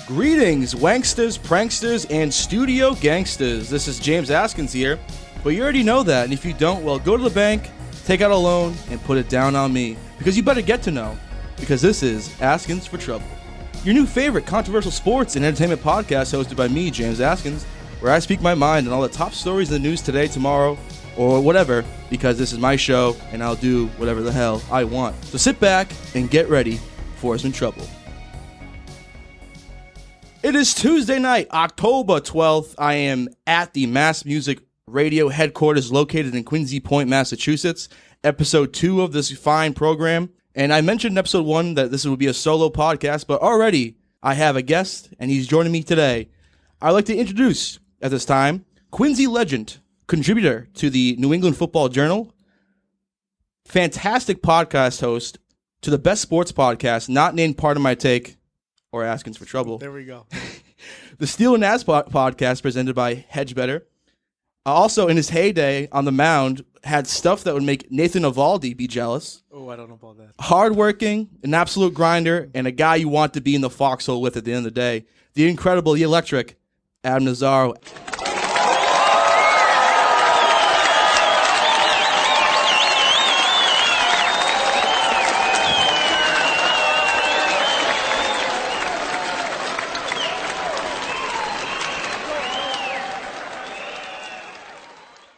Greetings, wanksters, pranksters, and studio gangsters. This is James Askins here, but you already know that, and if you don't, well, go to the bank, take out a loan, and put it down on me, because you better get to know, because this is Askins for Trouble, your new favorite controversial sports and entertainment podcast hosted by me, James Askins, where I speak my mind on all the top stories in the news today, tomorrow, or whatever, because this is my show, and I'll do whatever the hell I want. So sit back and get ready for some trouble. It is Tuesday night, October 12th. I am at the Mass Music Radio headquarters located in Quincy Point, Massachusetts, episode 2 of this fine program. And I mentioned in episode 1 that this would be a solo podcast, but already I have a guest, and he's joining me today. I'd like to introduce, at this time, Quincy legend, contributor to the New England Football Journal, fantastic podcast host to the best sports podcast, not named Part of My Take, or Askins for Trouble. There we go. The Steel and Naz podcast presented by Hedgebetter. Also, in his heyday on the mound, had stuff that would make Nathan Eovaldi be jealous. Oh, I don't know about that. Hardworking, an absolute grinder, and a guy you want to be in the foxhole with at the end of the day. The incredible, the electric, Adam Nazzaro.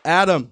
Adam,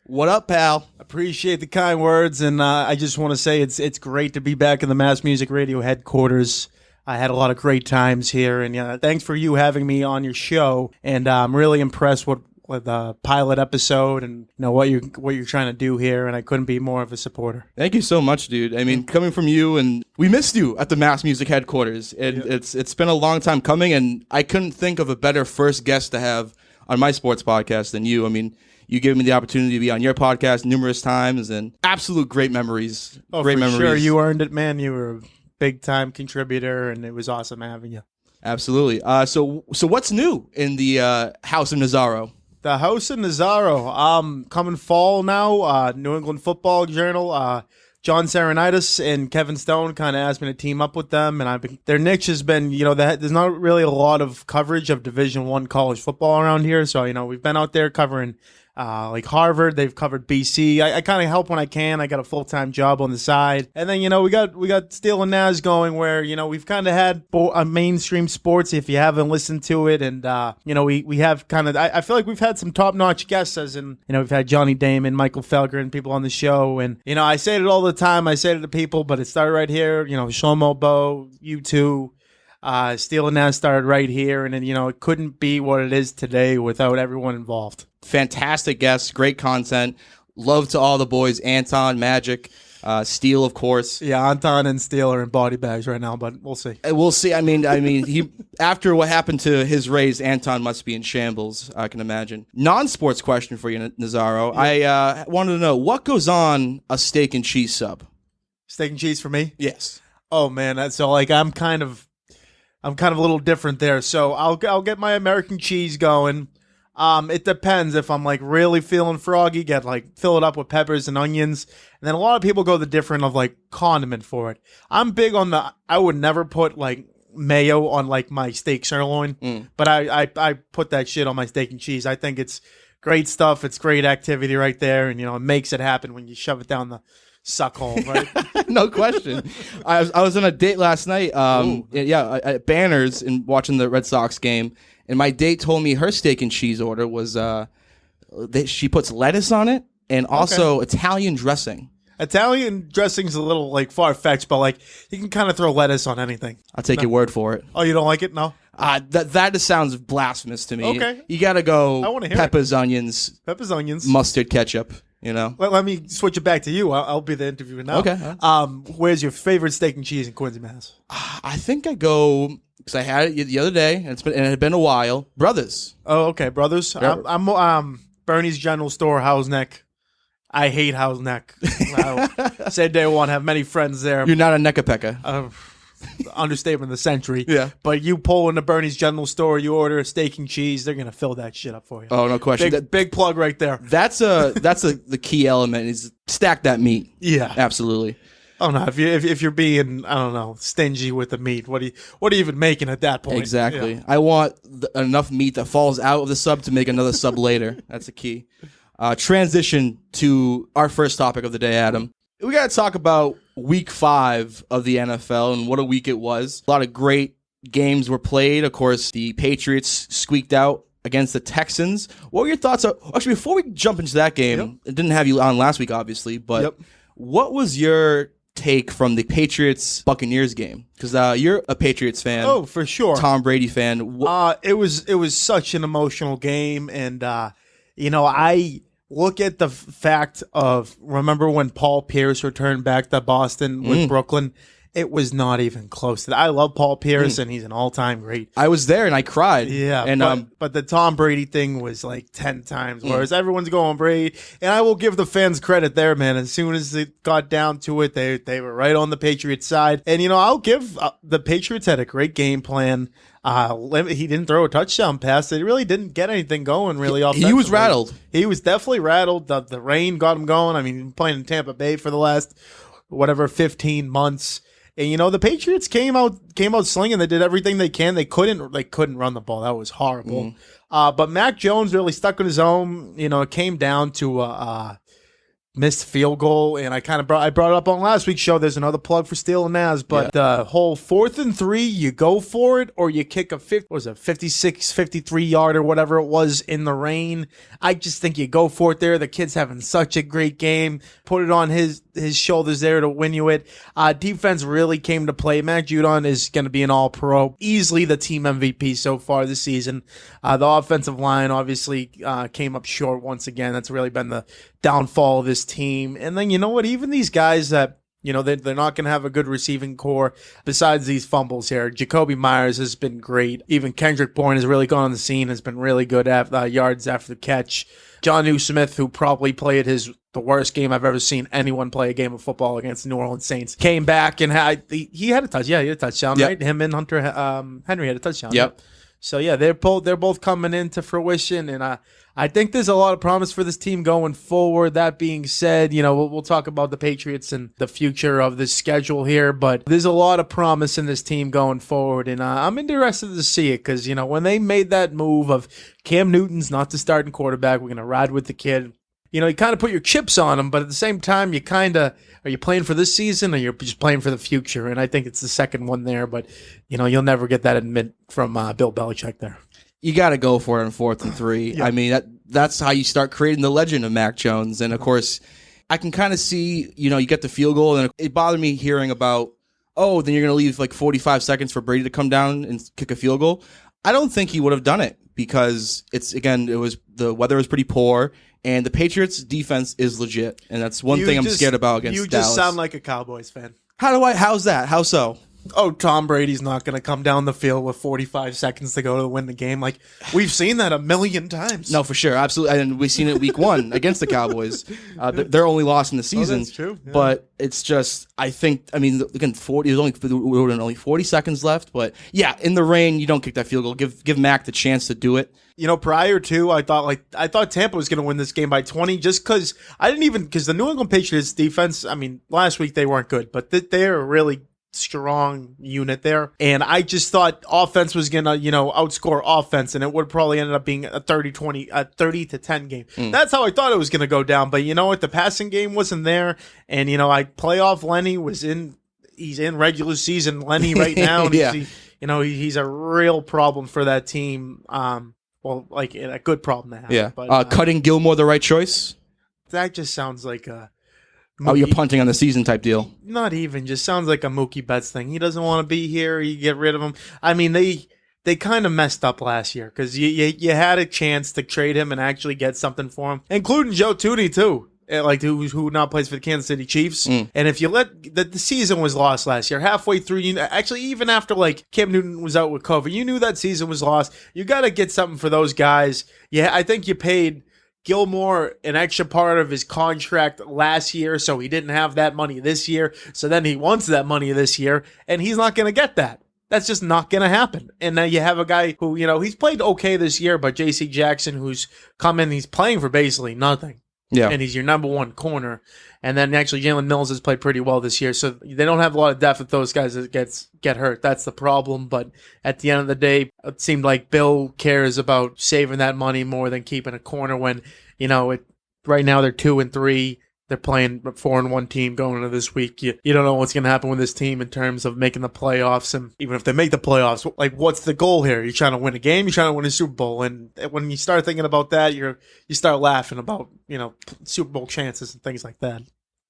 what up, pal? Appreciate the kind words, and I just want to say it's great to be back in the Mass Music Radio headquarters. I had a lot of great times here, and thanks for you having me on your show. And I'm really impressed with the pilot episode and what you're trying to do here. And I couldn't be more of a supporter. Thank you so much, dude. I mean, coming from you, and we missed you at the Mass Music headquarters. And it's been a long time coming, and I couldn't think of a better first guest to have on my sports podcast than you. I mean, you gave me the opportunity to be on your podcast numerous times, and absolute great memories. Oh, great memories. Sure, you earned it, man. You were a big-time contributor, and it was awesome having you. Absolutely. So what's new in the House of Nazzaro? The House of Nazzaro. Coming fall now, New England Football Journal. John Saranitis and Kevin Stone kind of asked me to team up with them, and their niche has been, there's not really a lot of coverage of Division I college football around here. So, we've been out there covering like Harvard. They've covered BC. I kind of help when I can. I got a full-time job on the side. And then, we got Steel and Naz going where, we've kind of had a mainstream sports if you haven't listened to it. And, we have kind of, I feel like we've had some top-notch guests as in, we've had Johnny Damon, Michael Felger, and people on the show. And, I say it all the time. I say it to people, but it started right here. Shlomo Bo, you two. Steel and Naz started right here, and then it couldn't be what it is today without everyone involved. Fantastic guests, great content. Love to all the boys, Anton, Magic, Steel, of course. Yeah, Anton and Steel are in body bags right now, but we'll see. We'll see. I mean, he after what happened to his Rays, Anton must be in shambles. I can imagine. Non-sports question for you, Nazzaro. Yeah. I wanted to know what goes on a steak and cheese sub. Steak and cheese for me? Yes. Oh man, so like I'm kind of a little different there. So I'll get my American cheese going. It depends if I'm like really feeling froggy, fill it up with peppers and onions. And then a lot of people go the different of like condiment for it. I'm big on I would never put like mayo on like my steak sirloin, but I put that shit on my steak and cheese. I think it's great stuff. It's great activity right there. And it makes it happen when you shove it down the suck hole, right? No question. I was on a date last night. At Banners and watching the Red Sox game, and my date told me her steak and cheese order was she puts lettuce on it and also Italian dressing. Italian dressing's a little like far-fetched, but like you can kind of throw lettuce on anything. I'll take your word for it. Oh, you don't like it? No. That just sounds blasphemous to me. Okay. You got to go. I want to hear peppers, onions, mustard, ketchup. Let me switch it back to you. I'll be the interviewer now. Okay. Where's your favorite steak and cheese in Quincy, Mass? I think I go because I had it the other day, and it had been a while. Brothers. Oh, okay, Brothers. Yep. I'm Bernie's General Store, House Neck. I hate House Neck. Said day one, have many friends there. You're not a Neckapeca. Understatement of the century. Yeah. But you pull into Bernie's General Store, you order a steak and cheese, they're gonna fill that shit up for you. Oh, no question. Big plug right there. That's the key element is stack that meat. Yeah. Absolutely. Oh no! If you're being, I don't know, stingy with the meat, what are you even making at that point? Exactly. Yeah. I want enough meat that falls out of the sub to make another sub later. That's the key. Transition to our first topic of the day, Adam. We got to talk about week 5 of the NFL and what a week it was. A lot of great games were played. Of course, the Patriots squeaked out against the Texans. What were your thoughts? Actually, before we jump into that game, it didn't have you on last week, obviously, but what was your take from the Patriots Buccaneers game? Because you're a Patriots fan. Oh, for sure. Tom Brady fan. It was such an emotional game, and I look at the fact of, remember when Paul Pierce returned back to Boston with Brooklyn? It was not even close to that. I love Paul Pierce, and he's an all-time great. I was there, and I cried. Yeah, and but the Tom Brady thing was like 10 times, whereas everyone's going Brady. And I will give the fans credit there, man. As soon as it got down to it, they were right on the Patriots side. And, I'll give the Patriots had a great game plan. He didn't throw a touchdown pass. They really didn't get anything going really offensively. He was rattled. He was definitely rattled. The rain got him going. I mean, he's been playing in Tampa Bay for the last, 15 months. And the Patriots came out slinging. They did everything they can. They couldn't run the ball. That was horrible. But Mac Jones really stuck with his own. It came down to missed field goal, and I brought it up on last week's show. There's another plug for stealing Naz, but the whole 4th and 3, you go for it, or you kick a 56, 53 yard or whatever it was in the rain. I just think you go for it there. The kid's having such a great game. Put it on his shoulders there to win you it. Defense really came to play. Mac Judon is going to be an all-pro. Easily the team MVP so far this season. The offensive line obviously came up short once again. That's really been the downfall of this team. And then, even these guys that, they're not going to have a good receiving core besides these fumbles here. Jacoby Myers has been great. Even Kendrick Bourne has really gone on the scene, has been really good at yards after the catch. John Smith, who probably played the worst game I've ever seen anyone play a game of football against the New Orleans Saints, came back and he had a touch. Yeah, he had a touchdown, right? Him and Hunter Henry had a touchdown. Yep. Right? So yeah, they're both coming into fruition, and I think there's a lot of promise for this team going forward. That being said, we'll talk about the Patriots and the future of this schedule here, but there's a lot of promise in this team going forward, and I'm interested to see it because when they made that move of Cam Newton's not the starting quarterback, we're gonna ride with the kid. You kind of put your chips on him, but at the same time, are you playing for this season or you're just playing for the future? And I think it's the second one there, but, you'll never get that admit from Bill Belichick there. You got to go for it on 4th and 3. Yeah. I mean, that's how you start creating the legend of Mac Jones. And, of course, I can kind of see, you get the field goal, and it bothered me hearing about, then you're going to leave like 45 seconds for Brady to come down and kick a field goal. I don't think he would have done it because the weather was pretty poor. And the Patriots' defense is legit, and that's one thing I'm scared about against Dallas. You just sound like a Cowboys fan. How's that? How so? Oh, Tom Brady's not going to come down the field with 45 seconds to go to win the game. Like, we've seen that a million times. No, for sure. Absolutely. And we've seen it week 1 against the Cowboys. They're only lost in the season. That's true. Yeah. But it's just, again, there's only 40 seconds left. But, yeah, in the rain, you don't kick that field goal. Give Mac the chance to do it. Prior to, I thought Tampa was going to win this game by 20 just because because the New England Patriots defense, last week they weren't good, but they're a really strong unit there. And I just thought offense was going to, outscore offense, and it would probably ended up being a 30-10 game. That's how I thought it was going to go down. But you know what? The passing game wasn't there. And, playoff Lenny he's in regular season Lenny right now. And Yeah. He's a real problem for that team. A good problem to have. Yeah. But, cutting Gilmore the right choice? That just sounds like a You're punting on the season type deal. Not even. Just sounds like a Mookie Betts thing. He doesn't want to be here. You get rid of him. They kind of messed up last year because you had a chance to trade him and actually get something for him, including Joe Tooney too. Who now plays for the Kansas City Chiefs. And if you the season was lost last year, halfway through, even after Cam Newton was out with COVID, you knew that season was lost. You got to get something for those guys. Yeah, I think you paid Gilmore an extra part of his contract last year, so he didn't have that money this year. So then he wants that money this year, and he's not going to get that. That's just not going to happen. And now you have a guy who, he's played okay this year, but J.C. Jackson, who's come in, he's playing for basically nothing. Yeah. And he's your number one corner. And then actually Jalen Mills has played pretty well this year. So they don't have a lot of depth with those guys that get hurt. That's the problem. But at the end of the day, it seemed like Bill cares about saving that money more than keeping a corner when, right now they're 2-3. They're playing a 4-1 team going into this week. You don't know what's going to happen with this team in terms of making the playoffs. And even if they make the playoffs, like, what's the goal here? You're trying to win a game. You're trying to win a Super Bowl. And when you start thinking about that, you start laughing about, Super Bowl chances and things like that.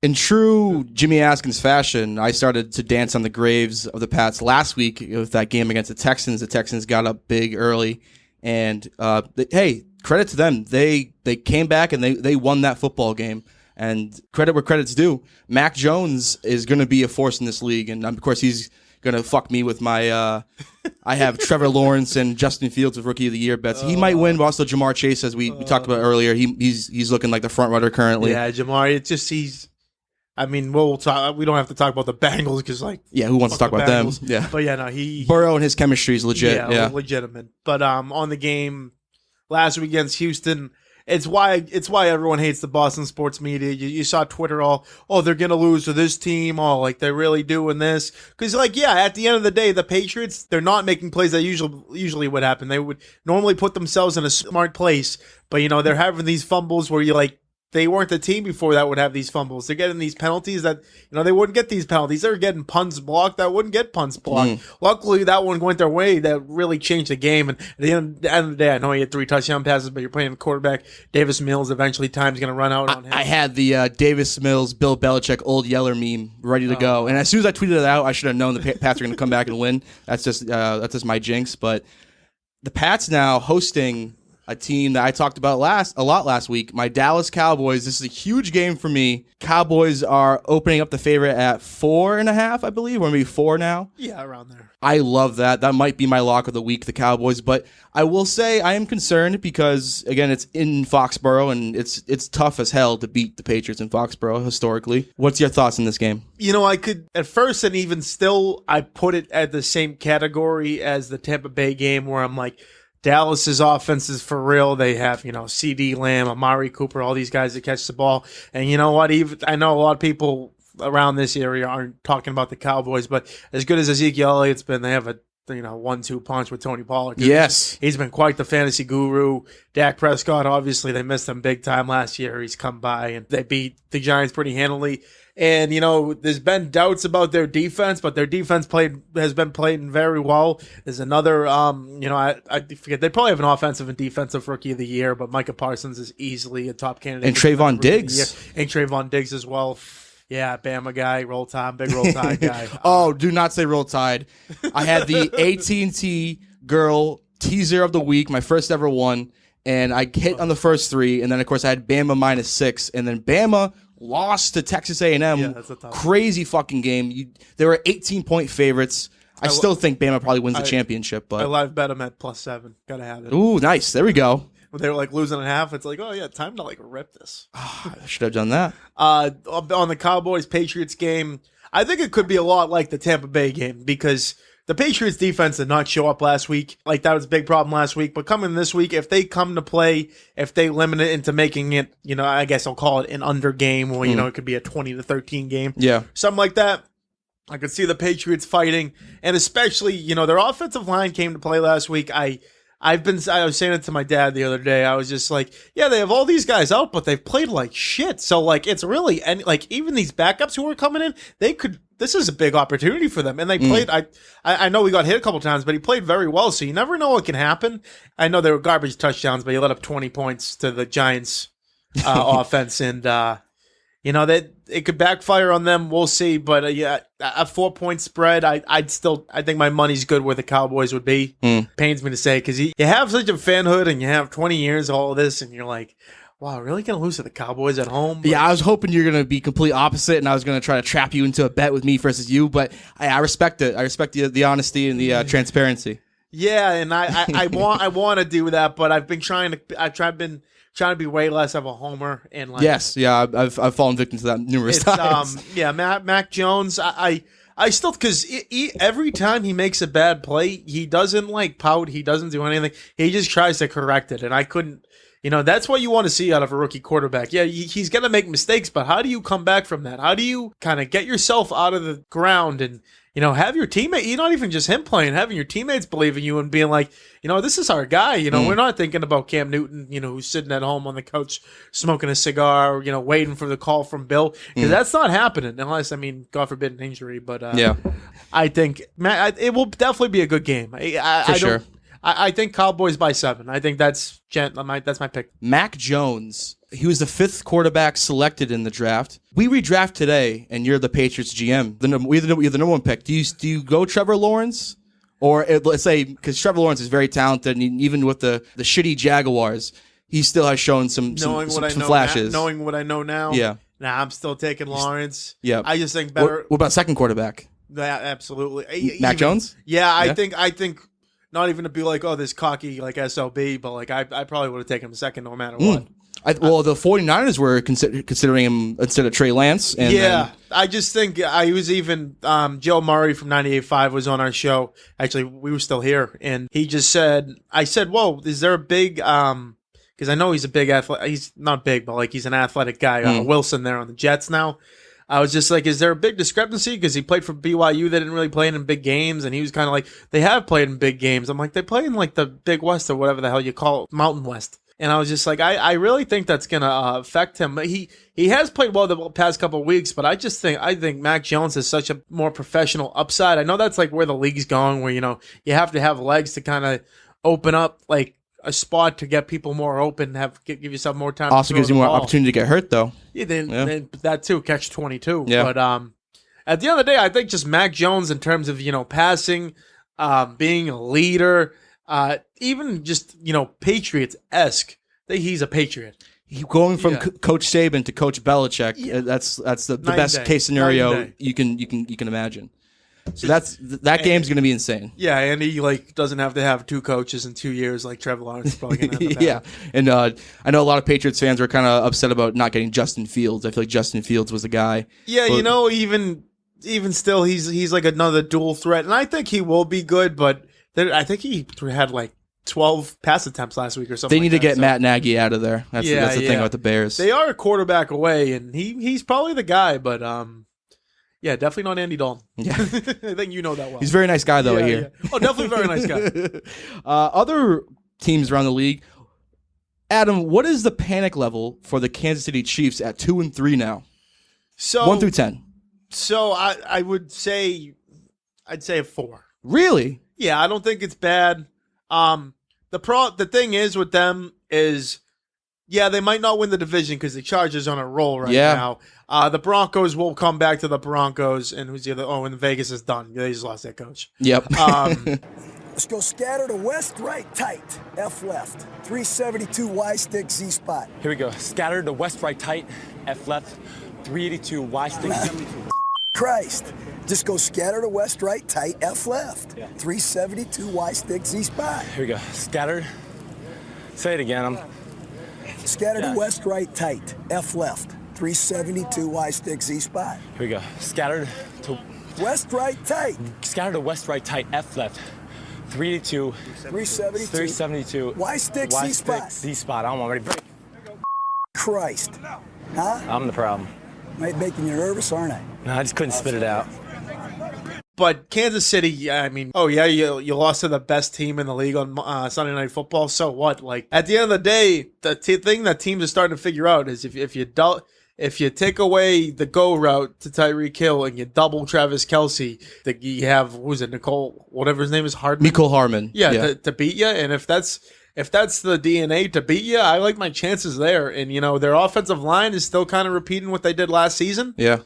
In true Jimmy Askins fashion, I started to dance on the graves of the Pats last week with that game against the Texans. The Texans got up big early. And, hey, credit to them. They came back and they won that football game. And credit where credit's due. Mac Jones is going to be a force in this league. And, of course, he's going to fuck me with my I have Trevor Lawrence and Justin Fields with Rookie of the Year bets. He might win, but also Jamar Chase, as we talked about earlier. He's looking like the front runner currently. Yeah, Jamar, it's just we'll talk. We don't have to talk about the Bengals because, who wants to talk about them? Yeah, but yeah, no, Burrow and his chemistry is legit. Yeah, legitimate. But on the game last week against Houston, it's why everyone hates the Boston sports media. You saw Twitter they're gonna lose to this team. They're really doing this because at the end of the day, the Patriots, they're not making plays that usually would happen. They would normally put themselves in a smart place, but they're having these fumbles where they weren't the team before that would have these fumbles. They're getting these penalties that, they wouldn't get these penalties. They're getting punts blocked that wouldn't get punts blocked. Luckily, that one went their way. That really changed the game. And at the end of the day, I know he had 3 touchdown passes, but you're playing quarterback. Davis Mills, eventually time's going to run out on him. I had the Davis Mills, Bill Belichick, Old Yeller meme ready to go. And as soon as I tweeted it out, I should have known the Pats are going to come back and win. That's just my jinx. But the Pats now hosting a team that I talked about a lot last week, my Dallas Cowboys. This is a huge game for me. Cowboys are opening up the favorite at 4.5, I believe. We're going to be 4 now. Yeah, around there. I love that. That might be my lock of the week, the Cowboys. But I will say I am concerned because, again, it's in Foxborough, and it's tough as hell to beat the Patriots in Foxborough historically. What's your thoughts on this game? I could, at first and even still, I put it at the same category as the Tampa Bay game where I'm like, Dallas's offense is for real. They have, CD Lamb, Amari Cooper, all these guys that catch the ball. And you know what? I know a lot of people around this area aren't talking about the Cowboys, but as good as Ezekiel Elliott's been, they have a 1-2 punch with Tony Pollard. Yes. He's been quite the fantasy guru. Dak Prescott, obviously, they missed him big time last year. He's come by, and they beat the Giants pretty handily. And, there's been doubts about their defense, but their defense has been playing very well. There's another, I forget, they probably have an offensive and defensive rookie of the year, but Micah Parsons is easily a top candidate. And Trayvon Diggs. And Trayvon Diggs as well. Yeah, Bama guy, Roll Tide, big Roll Tide guy. Oh, do not say Roll Tide. I had the AT&T girl teaser of the week, my first ever one, and I hit on the first 3, and then, of course, I had Bama -6, and then Bama lost to Texas A&M. Yeah, that's a tough crazy fucking game. They were 18-point favorites. I still think Bama probably wins the championship. But I live bet them at +7. Gotta have it. Ooh, nice. There we go. When they were losing at half, it's like, oh yeah, time to rip this. I should have done that. On the Cowboys-Patriots game, I think it could be a lot like the Tampa Bay game because the Patriots defense did not show up last week. That was a big problem last week. But coming this week, if they come to play, if they limit it into making it, I guess I'll call it an under game where, it could be a 20-13 game. Yeah. Something like that. I could see the Patriots fighting. And especially, their offensive line came to play last week. I was saying it to my dad the other day. I was just like, yeah, they have all these guys out, but they've played like shit. So it's really, and even these backups who are coming in, this is a big opportunity for them. And they played, I know we got hit a couple times, but he played very well. So you never know what can happen. I know they were garbage touchdowns, but he let up 20 points to the Giants offense. And, that it could backfire on them. We'll see. But a 4-point spread, I think my money's good where the Cowboys would be. Pains me to say because you have such a fanhood and you have 20 years of all of this, and you're like, wow, really gonna lose to the Cowboys at home? But yeah, I was hoping you're gonna be complete opposite, and I was gonna try to trap you into a bet with me versus you. But I respect it. I respect the honesty and the transparency. Yeah, and I want to do that, but I've been trying to be way less of a homer and yes, yeah, I've fallen victim to that numerous times. Mac Jones, I still, because every time he makes a bad play, he doesn't pout, he doesn't do anything, he just tries to correct it, and I couldn't. That's what you want to see out of a rookie quarterback. Yeah, he's going to make mistakes, but how do you come back from that? How do you kind of get yourself out of the ground and, have your teammate, not even just him playing, having your teammates believe in you and being like, this is our guy. We're not thinking about Cam Newton, who's sitting at home on the couch smoking a cigar, waiting for the call from Bill. Because that's not happening unless, God forbid, an injury. But I think it will definitely be a good game. I think Cowboys by 7. I think that's my pick. Mac Jones. He was the 5th quarterback selected in the draft. We redraft today, and you're the Patriots GM. You're the number 1 pick. Do you go Trevor Lawrence? Or let's say, because Trevor Lawrence is very talented, and even with the shitty Jaguars, he still has shown some flashes. Knowing what I know now, I'm still taking Lawrence. Yeah, I just think better. What about second quarterback? Absolutely. Mac Jones? Yeah, I think not even to be like, oh, this cocky like SLB, but like I probably would have taken him second no matter what. The 49ers were considering him instead of Trey Lance. I just think I was even Joe Murray from 98.5 was on our show. Actually, we were still here, and he just said, I said, whoa, is there a big because I know he's a big athlete. He's not big, but like he's an athletic guy. Wilson there on the Jets now. I was just like, is there a big discrepancy? Because he played for BYU. They didn't really play in big games. And he was kind of like, they have played in big games. I'm like, they play in like the Big West or whatever the hell you call it, Mountain West. And I was just like, I really think that's going to affect him. He has played well the past couple of weeks, but I think Mac Jones has such a more professional upside. I know that's like where the league's going, where, you have to have legs to kind of open up like a spot to get people more open, give yourself more time. Also gives you more opportunity to get hurt, though. Yeah, then that too, catch 22. Yeah. But at the end of the day, I think just Mac Jones in terms of passing, being a leader, even just Patriots-esque. He's a Patriot. Going from Coach Saban to Coach Belichick, that's the best case scenario you can imagine. So that game's going to be insane. Yeah, and he doesn't have to have 2 coaches in 2 years like Trevor Lawrence is probably going to have to Yeah, and I know a lot of Patriots fans were kind of upset about not getting Justin Fields. I feel like Justin Fields was the guy. Yeah, but, even still, he's like another dual threat, and I think he will be good. But I think he had like 12 pass attempts last week or something. They need to get Matt Nagy out of there. That's the thing about the Bears. They are a quarterback away, and he's probably the guy, but yeah, definitely not Andy Dalton. Yeah. I think you know that well. He's a very nice guy, though, I hear. Yeah. Oh, definitely a very nice guy. Other teams around the league. Adam, what is the panic level for the Kansas City Chiefs at 2-3 now? 1 through 10. So I would say, I'd say a 4. Really? Yeah, I don't think it's bad. The thing is with them is, they might not win the division because the Chargers are on a roll right now. The Broncos will come back to the Broncos, and who's the other? Oh, and Vegas is done. They just lost their coach. Yep. Let's go scatter to west, right, tight, F left, 372 Y stick, Z spot. Here we go. Scatter to west, right, tight, F left, 382 Y stick, 72. Christ. Just go scatter to west, right, tight, F left, 372 Y stick, Z spot. Here we go. Scattered. Say it again. Scatter to west, right, tight, F left, 372 Y stick, Z spot. Here we go. Scattered to west, right, tight. Scatter to west, right, tight, F left, 382. 372. Y stick, Z spot. Z spot. I'm already break. Christ. Huh? I'm the problem. Might making you nervous, aren't I? No, I just couldn't spit it out. But Kansas City, you lost to the best team in the league on Sunday Night Football. So what? Like at the end of the day, the thing that teams are starting to figure out is if you take away the go route to Tyreek Hill and you double Travis Kelce, that you have Nicole, whatever his name is, Hardman. Mecole Hardman. Yeah, to beat you. And if that's the DNA to beat you, I like my chances there. And their offensive line is still kind of repeating what they did last season. Yeah.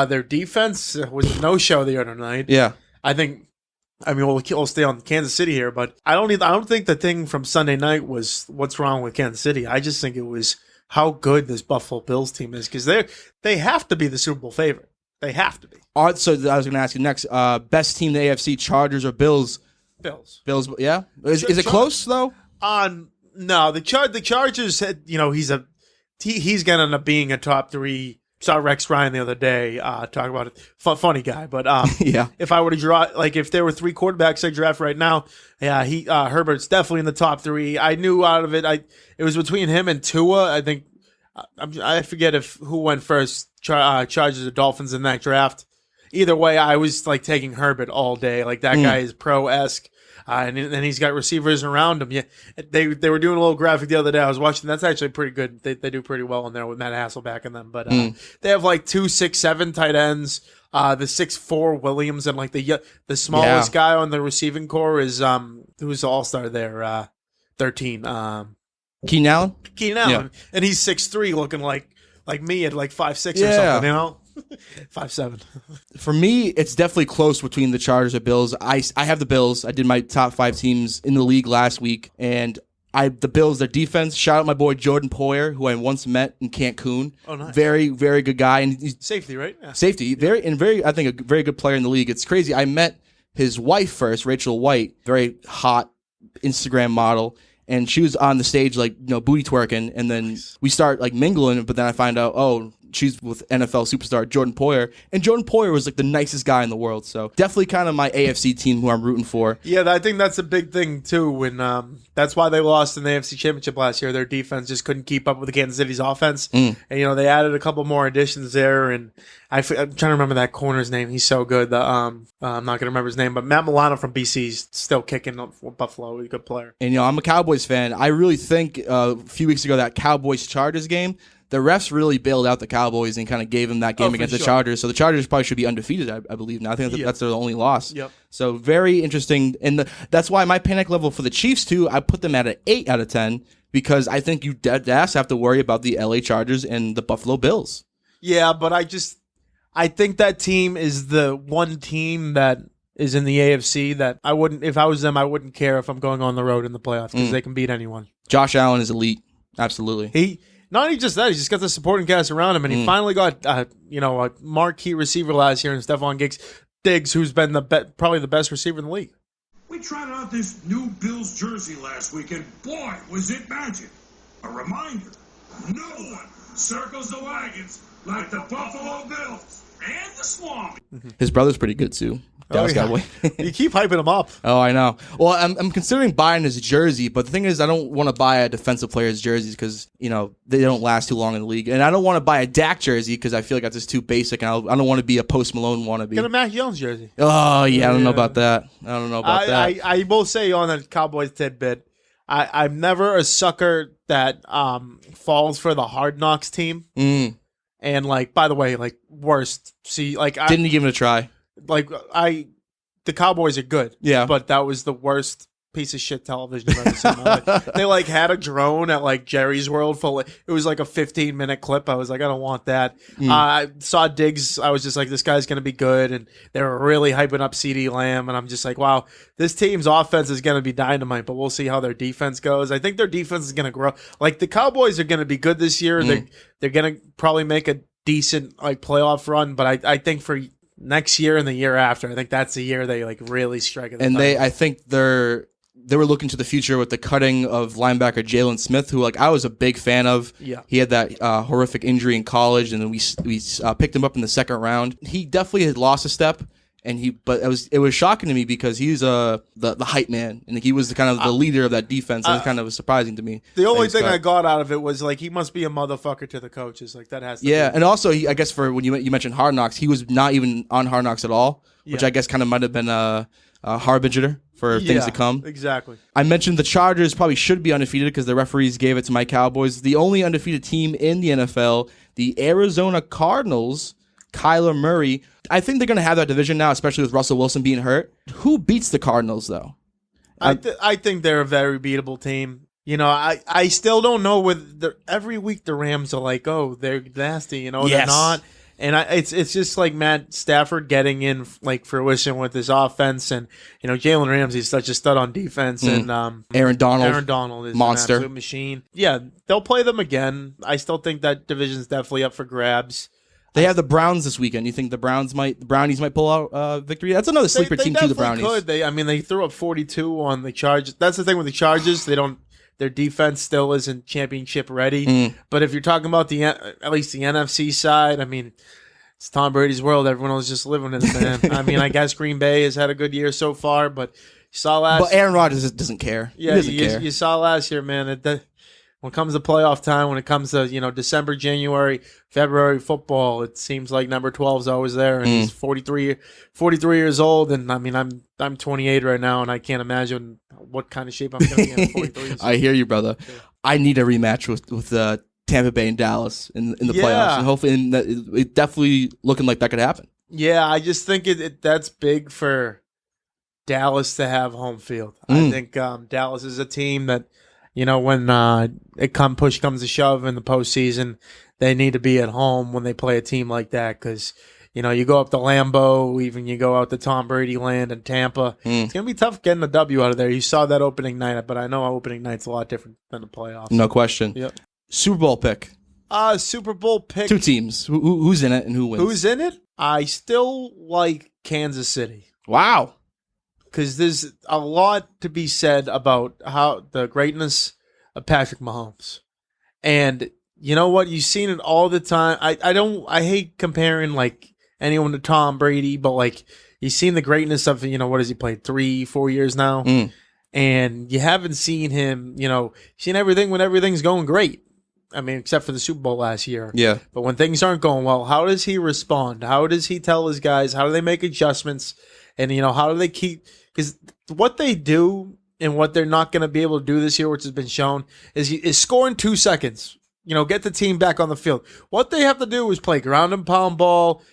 Their defense was no show the other night. Yeah. We'll stay on Kansas City here, but I don't think the thing from Sunday night was what's wrong with Kansas City. I just think it was how good this Buffalo Bills team is, because they have to be the Super Bowl favorite. They have to be. All right, so I was going to ask you next, best team in the AFC, Chargers or Bills? Bills. Bills, yeah? Is it close, though? No, the Chargers said, he's going to end up being a top 3 saw Rex Ryan the other day talk about it. Funny guy, but Yeah. if I were to draw, like if there were 3 quarterbacks I draft right now, yeah, Herbert's definitely in the top 3. I knew out of it, it was between him and Tua. I think I forget who went first, Chargers or Dolphins in that draft. Either way, I was like taking Herbert all day. Like that guy is pro-esque. And he's got receivers around him. Yeah, they were doing a little graphic the other day. I was watching. That's actually pretty good. They do pretty well in there with Matt Hasselbeck in them. But they have like 2 6'7" tight ends. The 6'4" Williams, and like the smallest guy on the receiving core is who's the all-star there? 13. Keenan Allen? Keenan Allen, and he's 6'3", looking like me at like 5'6" or something. You know. 5'7". For me, it's definitely close between the Chargers and Bills. I have the Bills. I did my top 5 teams in the league last week, and the Bills, their defense. Shout out my boy Jordan Poyer, who I once met in Cancun. Oh, nice. Very, very good guy, and he's Safety, right? Yeah. safety. I think a very good player in the league. It's crazy. I met his wife first, Rachel White, very hot Instagram model. And she was on the stage, like, booty twerking, and then we start like mingling. But then I find out, she's with NFL superstar Jordan Poyer, and Jordan Poyer was like the nicest guy in the world. So definitely kind of my AFC team who I'm rooting for. Yeah, I think that's a big thing too. When that's why they lost in the AFC Championship last year. Their defense just couldn't keep up with the Kansas City's offense, and they added a couple more additions there. And I'm trying to remember that corner's name. He's so good. I'm not going to remember his name, but Matt Milano from BC's still kicking up for Buffalo. He's a good player. And I'm a Cowboys fan. I really think a few weeks ago that Cowboys-Chargers game, the refs really bailed out the Cowboys and kind of gave them that game against the Chargers. So the Chargers probably should be undefeated, I believe now. I think that's their only loss. Yep. So very interesting. And that's why my panic level for the Chiefs, too, I put them at an 8 out of 10 because I think you dead ass have to worry about the LA Chargers and the Buffalo Bills. Yeah, but I think that team is the one team that is in the AFC that I wouldn't, if I was them, I wouldn't care if I'm going on the road in the playoffs because they can beat anyone. Josh Allen is elite. Absolutely. Not only just that, he just got the supporting cast around him, and he finally got a marquee receiver last year in Stephon Diggs, who's been probably the best receiver in the league. We tried out this new Bills jersey last week, and boy, was it magic. A reminder, no one circles the wagons like the Buffalo Bills and the Swamp. His brother's pretty good, too. Dallas Cowboy. You keep hyping him up. Oh, I know. Well, I'm considering buying his jersey, but the thing is, I don't want to buy a defensive player's jerseys because they don't last too long in the league, and I don't want to buy a Dak jersey because I feel like that's just too basic, and I don't want to be a Post Malone wannabe. Get a Mac Jones jersey. Oh yeah, I don't know about that. I will say on the Cowboys tidbit, I'm never a sucker that falls for the Hard Knocks team. And by the way, worst. See, didn't give it a try. The Cowboys are good. Yeah. But that was the worst piece of shit television I've ever seen in my life. They had a drone at Jerry's World it was like a 15-minute clip. I was like, I don't want that. I saw Diggs. I was just like, this guy's going to be good. And they were really hyping up CeeDee Lamb. And I'm just like, wow, this team's offense is going to be dynamite, but we'll see how their defense goes. I think their defense is going to grow. The Cowboys are going to be good this year. They're going to probably make a decent playoff run. But I think for next year and the year after, I think that's the year they really strike at the and time. I think they were looking to the future with the cutting of linebacker Jalen Smith, who I was a big fan of. Yeah. He had that horrific injury in college, and then we picked him up in the second round. He definitely had lost a step, but it was shocking to me because he's the hype man, and he was the leader of that defense, and it kind of was surprising to me. The only thing I got out of it was he must be a motherfucker to the coaches. That has to be. And also I guess for when you mentioned Hard Knocks, he was not even on Hard Knocks at all, which I guess kind of might have been a harbinger for things to come. Exactly. I mentioned the Chargers probably should be undefeated because the referees gave it to my Cowboys. The only undefeated team in the NFL, the Arizona Cardinals, Kyler Murray. I think they're going to have that division now, especially with Russell Wilson being hurt. Who beats the Cardinals, though? I think they're a very beatable team. I still don't know whether every week the Rams are they're nasty. They're not. And it's just Matt Stafford getting in fruition with his offense, and Jalen Ramsey's such a stud on defense, and Aaron Donald is monster, an absolute machine. Yeah, they'll play them again. I still think that division's definitely up for grabs. They have the Browns this weekend. You think the Brownies might pull out victory? That's another sleeper team too. The Brownies. They threw up 42 on the Chargers. That's the thing with the Chargers. They don't Their defense still isn't championship ready. But if you're talking about at least the NFC side, I mean, it's Tom Brady's world. Everyone else is just living in it, man. I mean, I guess Green Bay has had a good year so far, but you saw last. But Aaron Rodgers doesn't care. Yeah, he doesn't care. You saw last year, man. When it comes to playoff time, when it comes to December, January, February football, it seems like number 12 is always there, and he's 43 years old. And I mean, I'm 28 right now, and I can't imagine what kind of shape I'm going to be in at 43. I hear you, brother. Yeah. I need a rematch with Tampa Bay and Dallas in the playoffs, and hopefully, it definitely looking like that could happen. Yeah, I just think that's big for Dallas to have home field. I think Dallas is a team that, when push comes to shove in the postseason, they need to be at home when they play a team like that because, you go up to Lambeau, even you go out to Tom Brady land in Tampa. It's going to be tough getting a W out of there. You saw that opening night, but I know opening night's a lot different than the playoffs. No question. Yep. Super Bowl pick. Super Bowl pick. Two teams. Who's in it and who wins? Who's in it? I still like Kansas City. Wow. Because there's a lot to be said about how the greatness of Patrick Mahomes. And you know what? You've seen it all the time. I hate comparing like anyone to Tom Brady, but like you've seen the greatness of, what has he played 3-4 years now? And you haven't seen him, seen everything when everything's going great. I mean, except for the Super Bowl last year. Yeah. But when things aren't going well, how does he respond? How does he tell his guys? How do they make adjustments? And, how do they keep – because what they do and what they're not going to be able to do this year, which has been shown, is score in 2 seconds. Get the team back on the field. What they have to do is play ground and pound ball,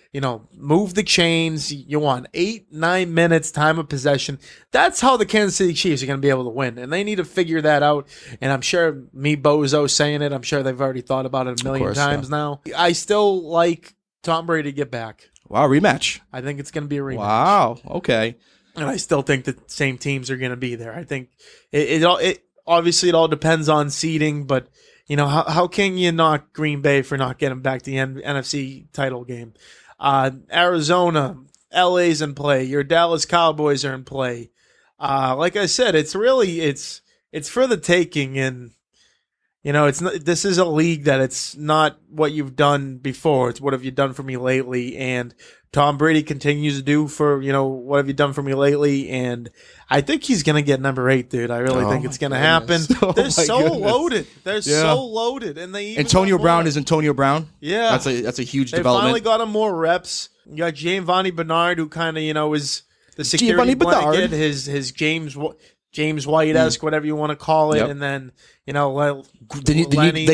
move the chains. You want 8-9 minutes time of possession. That's how the Kansas City Chiefs are going to be able to win. And they need to figure that out. And I'm sure me, Bozo, saying it, I'm sure they've already thought about it a million times now. I still like Tom Brady to get back. Wow, rematch. I think it's going to be a rematch. Wow, okay. And I still think the same teams are going to be there. I think it obviously it all depends on seeding, but how can you knock Green Bay for not getting back to the NFC title game? Arizona, LA's in play. Your Dallas Cowboys are in play. Like I said, it's for the taking, and it's not. This is a league that it's not what you've done before. It's what have you done for me lately, and Tom Brady continues to do for, what have you done for me lately? And I think he's going to get number 8, dude. I really think it's going to happen. They're so loaded. They're so loaded. And they even Antonio Brown is Antonio Brown. Yeah. That's a huge they development. They finally got him more reps. You got Giovanni Bernard, who kind of, is the security blanket, his James White-esque, whatever you want to call it. Yep. And then, they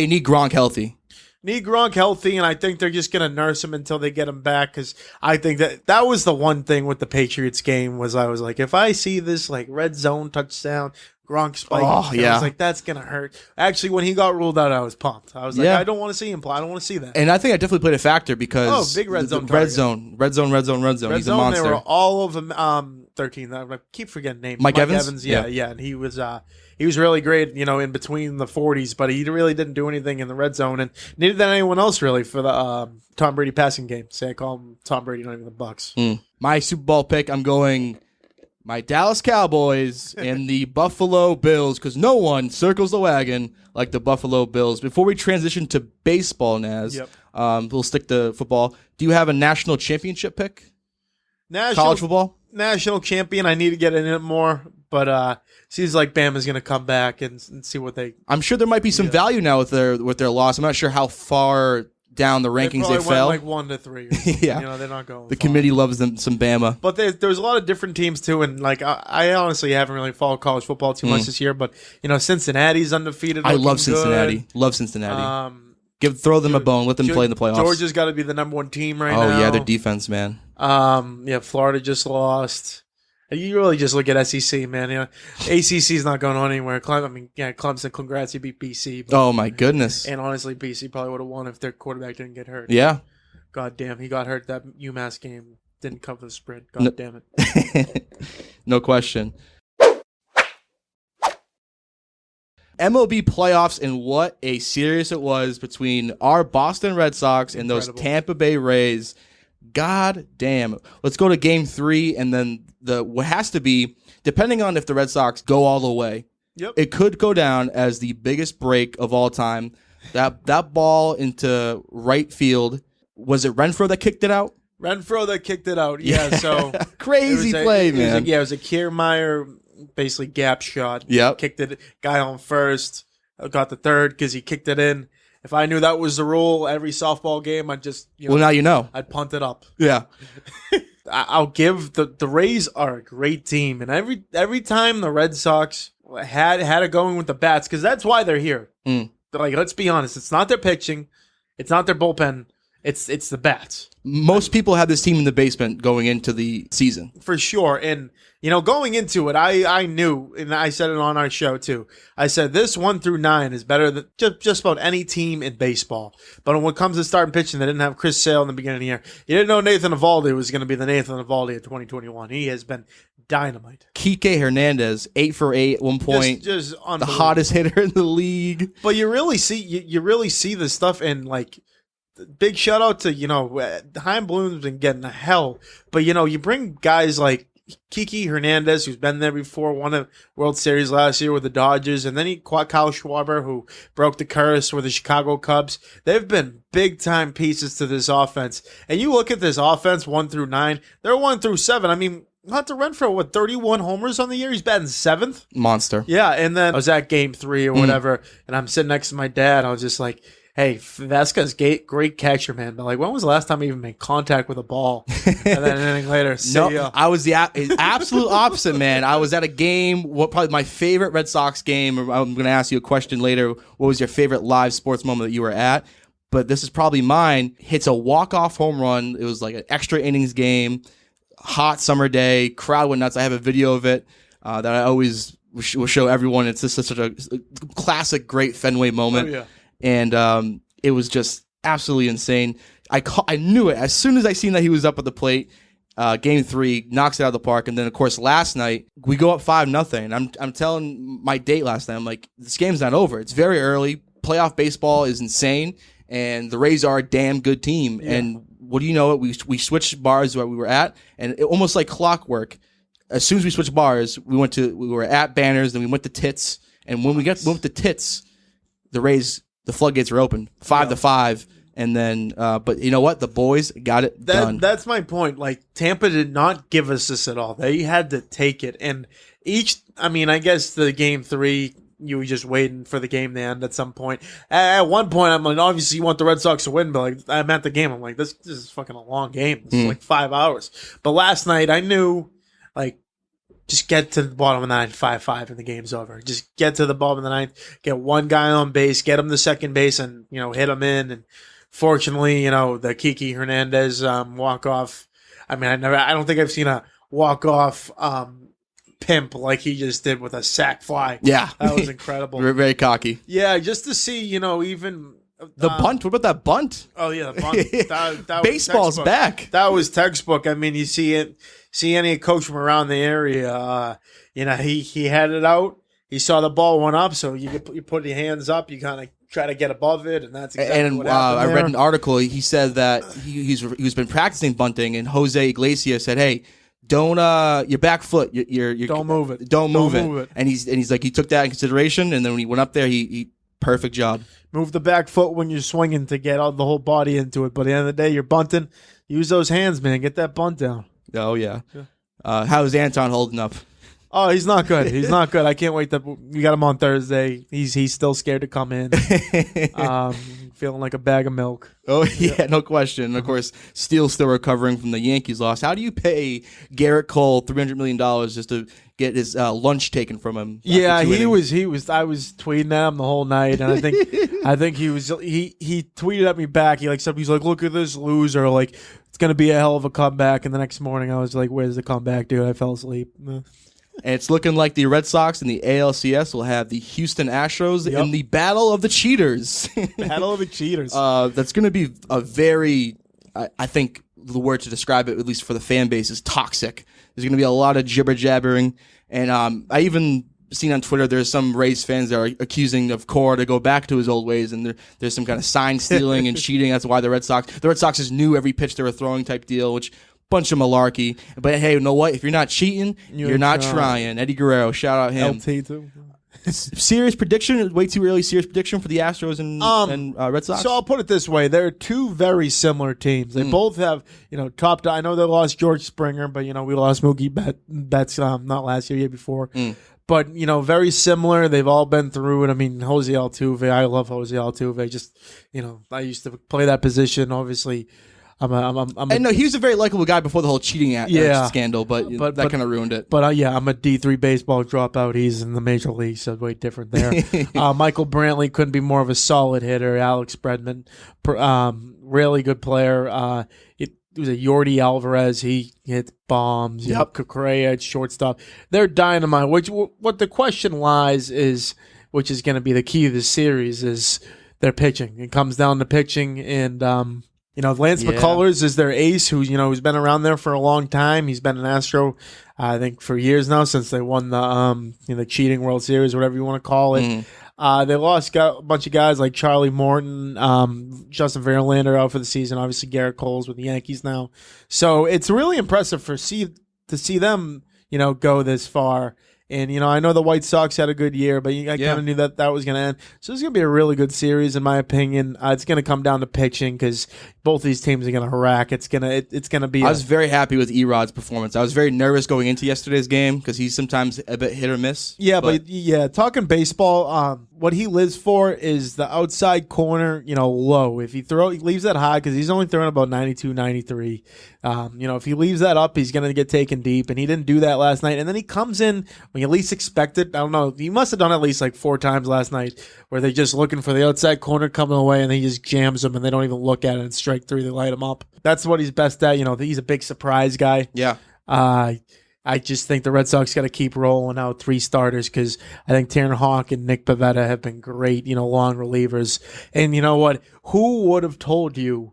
need Gronk healthy. Need Gronk healthy, and I think they're just going to nurse him until they get him back, because I think that was the one thing with the Patriots game was I was like, if I see this like red zone touchdown, Gronk spike, I was like, that's going to hurt. Actually, when he got ruled out, I was pumped. I was like, I don't want to see him play. I don't want to see that. And I think I definitely played a factor because big red zone. Red zone. He's a monster. They were all of them 13. I keep forgetting names. Mike Evans? Yeah. And he was really great, in between the 40s, but he really didn't do anything in the red zone, and neither than anyone else really for the Tom Brady passing game. Say I call him Tom Brady, not even the Bucks. My Super Bowl pick, I'm going my Dallas Cowboys and the Buffalo Bills, because no one circles the wagon like the Buffalo Bills. Before we transition to baseball, Naz, we'll stick to football. Do you have a national championship pick? College football? National champion. I need to get in it more, but seems like Bama's going to come back and see what they. I'm sure there might be some value now with their loss. I'm not sure how far down the rankings they fell. Like 1 to 3. Yeah, they're not going. The committee loves them some Bama, but there's a lot of different teams too, and like I honestly haven't really followed college football too much this year. But Cincinnati's undefeated. I love Cincinnati. Love Cincinnati. Throw them a bone. Let them play in the playoffs. Georgia's got to be the number 1 team right now. Oh yeah, their defense, man. Florida just lost. You really just look at SEC, man. ACC's not going on anywhere. Clemson, congrats, you beat BC. Oh, my goodness. And honestly, BC probably would have won if their quarterback didn't get hurt. Yeah. God damn, he got hurt that UMass game. Didn't cover the spread. God damn it. No question. MLB playoffs, and what a series it was between our Boston Red Sox and those Tampa Bay Rays. God damn. Let's go to game 3, and then what has to be, depending on if the Red Sox go all the way, Yep. It could go down as the biggest break of all time. That ball into right field, was it Renfroe that kicked it out? Renfroe that kicked it out. Yeah, so crazy play, man. It was a Kiermaier basically gap shot. Yep. Kicked it, guy on first, got the third because he kicked it in. If I knew that was the rule every softball game, I'd just, well, now you know. I'd punt it up. Yeah. I'll give the Rays are a great team, and every time the Red Sox had it going with the bats, because that's why they're here. Like, let's be honest, it's not their pitching, it's not their bullpen, it's the bats. Most people have this team in the basement going into the season. For sure. And, going into it, I knew, and I said it on our show too, I said this 1 through 9 is better than just about any team in baseball. But when it comes to starting pitching, they didn't have Chris Sale in the beginning of the year. You didn't know Nathan Eovaldi was going to be the Nathan Eovaldi of 2021. He has been dynamite. Kike Hernandez, 8 for 8 at one point. Just the hottest hitter in the league. But you really see this stuff, and like, big shout out to, Chaim Bloom's been getting the hell. But, you bring guys like Kike Hernandez, who's been there before, won a World Series last year with the Dodgers, and then Kyle Schwarber, who broke the curse with the Chicago Cubs. They've been big-time pieces to this offense. And you look at this offense, 1 through 9, they're 1 through 7. I mean, Hunter Renfroe, 31 homers on the year? He's batting 7th? Monster. Yeah, and then I was at Game 3 or whatever, and I'm sitting next to my dad. I was just like, hey, Vasquez, great catcher, man. But, like, when was the last time he even made contact with a ball? And then an inning later, no, I was the absolute opposite, man. I was at a game, probably my favorite Red Sox game. I'm going to ask you a question later. What was your favorite live sports moment that you were at? But this is probably mine. Hits a walk-off home run. It was like an extra innings game, hot summer day, crowd went nuts. I have a video of it that I always will show everyone. It's just such a classic, great Fenway moment. Oh, yeah. And it was just absolutely insane. I knew it as soon as I seen that he was up at the plate. Game 3 knocks it out of the park, and then of course last night we go up 5-0. I'm telling my date last night, I'm like, this game's not over. It's very early. Playoff baseball is insane, and the Rays are a damn good team. Yeah. And what do you know? We switched bars where we were at, and almost like clockwork. As soon as we switched bars, we were at Banners, then we went to Tits, and when we went to Tits, the Rays. The floodgates were open, 5-5, and then. But you know what? The boys got it done. That's my point. Like, Tampa did not give us this at all. They had to take it, and I guess the Game 3, you were just waiting for the game to end at some point. At one point, I'm like, obviously you want the Red Sox to win, but like, I'm at the game. I'm like, this is fucking a long game. This is like 5 hours. But last night, I knew, like, just get to the bottom of the 9th, 5-5, and the game's over. Just get to the bottom of the 9th, get one guy on base, get him to second base, and hit him in. And fortunately, the Kike Hernandez walk off. I mean, I don't think I've seen a walk off pimp like he just did with a sac fly. Yeah, that was incredible. We're very cocky. Yeah, just to see, even. The bunt. What about that bunt? Oh yeah, the bunt. That Baseball's was back. That was textbook. I mean, you see any coach from around the area. He had it out. He saw the ball went up, so you put your hands up. You kind of try to get above it, and that's exactly what happened. I read an article. He said that he's been practicing bunting, and Jose Iglesias said, "Hey, don't your back foot. You're don't move it. Don't move it." And he's like, he took that in consideration, and then when he went up there, he perfect job. Move the back foot when you're swinging to get all the whole body into it. But at the end of the day, you're bunting. Use those hands, man. Get that bunt down. Oh, yeah. How's Anton holding up? Oh, he's not good. He's not good. I can't wait we got him on Thursday. He's still scared to come in. Feeling like a bag of milk. Oh, yeah, no question. And of course, Steele's still recovering from the Yankees loss. How do you pay Garrett Cole $300 million just to get his lunch taken from him? Yeah, he was. I was tweeting at him the whole night, and I think he tweeted at me back. He's like, look at this loser. Like, it's gonna be a hell of a comeback. And the next morning, I was like, where's the comeback, dude? I fell asleep. And it's looking like the Red Sox and the ALCS will have the Houston Astros in the Battle of the Cheaters. Battle of the Cheaters. That's going to be a very, I think the word to describe it, at least for the fan base, is toxic. There's going to be a lot of jibber-jabbering. And I even seen on Twitter there's some Rays fans that are accusing of Cora to go back to his old ways, and there's some kind of sign stealing and cheating. That's why the Red Sox just knew every pitch they were throwing type deal, which bunch of malarkey. But hey, you know what? If you're not cheating, you're not trying. Eddie Guerrero, shout out him. LT too. Serious prediction? Way too early. Serious prediction for the Astros and Red Sox. So I'll put it this way: they're two very similar teams. They both have, top. I know they lost George Springer, but we lost Mookie Betts not last year before. But very similar. They've all been through it. I mean, Jose Altuve. I love Jose Altuve. Just I used to play that position. Obviously, and no, he was a very likable guy before the whole cheating scandal, but that kind of ruined it. But I'm a D3 baseball dropout. He's in the major league, so way different there. Michael Brantley couldn't be more of a solid hitter. Alex Bregman, really good player. It was a Yordi Alvarez. He hit bombs. Yep. Correa at shortstop. They're dynamite. What the question lies is, which is going to be the key of the series, is their pitching. It comes down to pitching, and Lance McCullers is their ace, who's been around there for a long time. He's been an Astro, I think, for years now, since they won the cheating World Series, whatever you want to call it. They lost a bunch of guys like Charlie Morton, Justin Verlander out for the season. Obviously, Garrett Cole's with the Yankees now. So it's really impressive to see them, go this far. And, I know the White Sox had a good year, but I kind of knew that was going to end. So it's going to be a really good series, in my opinion. It's going to come down to pitching because both these teams are going to rack. It's going to be. I was very happy with Erod's performance. I was very nervous going into yesterday's game because he's sometimes a bit hit or miss. Yeah, but talking baseball, what he lives for is the outside corner, low. If he leaves that high, because he's only throwing about 92, 93. If he leaves that up, he's going to get taken deep, and he didn't do that last night. And then he comes in when you least expect it. I don't know. He must have done at least like 4 times last night where they're just looking for the outside corner coming away, and he just jams them, and they don't even look at it, and strike 3, they light him up. That's what he's best at. He's a big surprise guy. Yeah. I just think the Red Sox got to keep rolling out 3 starters because I think Taron Hawk and Nick Pivetta have been great, long relievers. And you know what? Who would have told you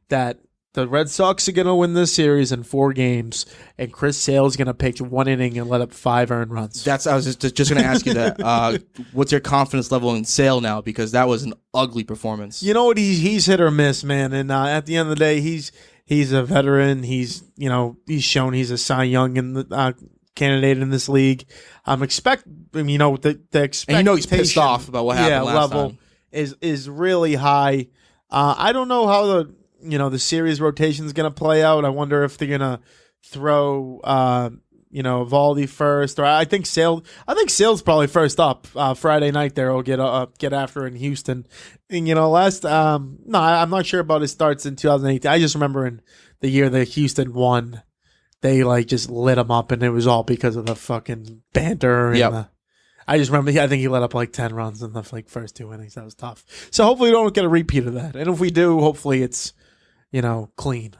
that the Red Sox are going to win this series in 4 games, and Chris Sale's going to pitch 1 inning and let up 5 earned runs? I was just going to ask you that. What's your confidence level in Sale now? Because that was an ugly performance. You know what? He's hit or miss, man. And at the end of the day, he's a veteran. He's shown he's a Cy Young candidate in this league. The expectation, and he's pissed off about what happened last level time. is really high. I don't know how the series rotation is going to play out. I wonder if they're going to throw Valdi first, or I think Sale's probably first up Friday night. There, he'll get after in Houston. And I'm not sure about his starts in 2018. I just remember in the year that Houston won, they just lit him up, and it was all because of the fucking banter. And I just remember, I think he let up 10 runs in the first 2 innings. That was tough. So hopefully we don't get a repeat of that. And if we do, hopefully it's clean.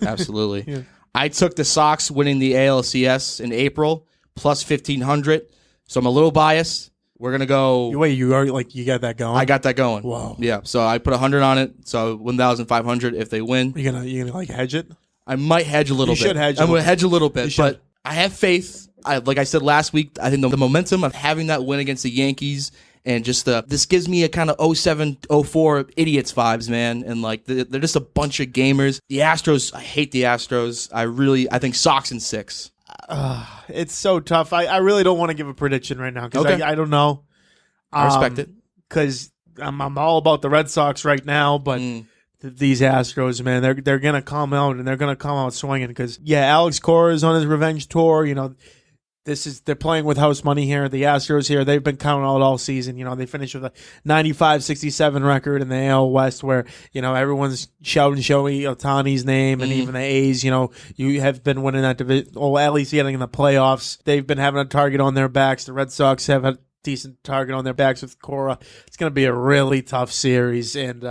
Absolutely. Yeah. I took the Sox winning the ALCS in April, plus 1,500. So I'm a little biased. We're going to go. Wait, you already, you got that going? I got that going. Whoa. Yeah. So I put 100 on it. So 1,500 if they win. You gonna hedge it? I might hedge a little bit. You should hedge. I'm going to hedge a little bit, but I have faith. Like I said last week, I think the momentum of having that win against the Yankees and just this gives me a kind of 07, 04 idiots vibes, man. And they're just a bunch of gamers. The Astros, I hate the Astros. I think Sox in 6. It's so tough. I really don't want to give a prediction right now because I don't know. I respect it. Because I'm all about the Red Sox right now, but these Astros, man, they're going to come out, and they're going to come out swinging because, Alex Cora is on his revenge tour. They're playing with house money here. The Astros here, they've been counting out all season. They finished with a 95-67 record in the AL West where, everyone's shouting Shohei Ohtani's name, and even the A's, you have been winning that division, or at least getting in the playoffs. They've been having a target on their backs. The Red Sox have a decent target on their backs with Cora. It's going to be a really tough series. And,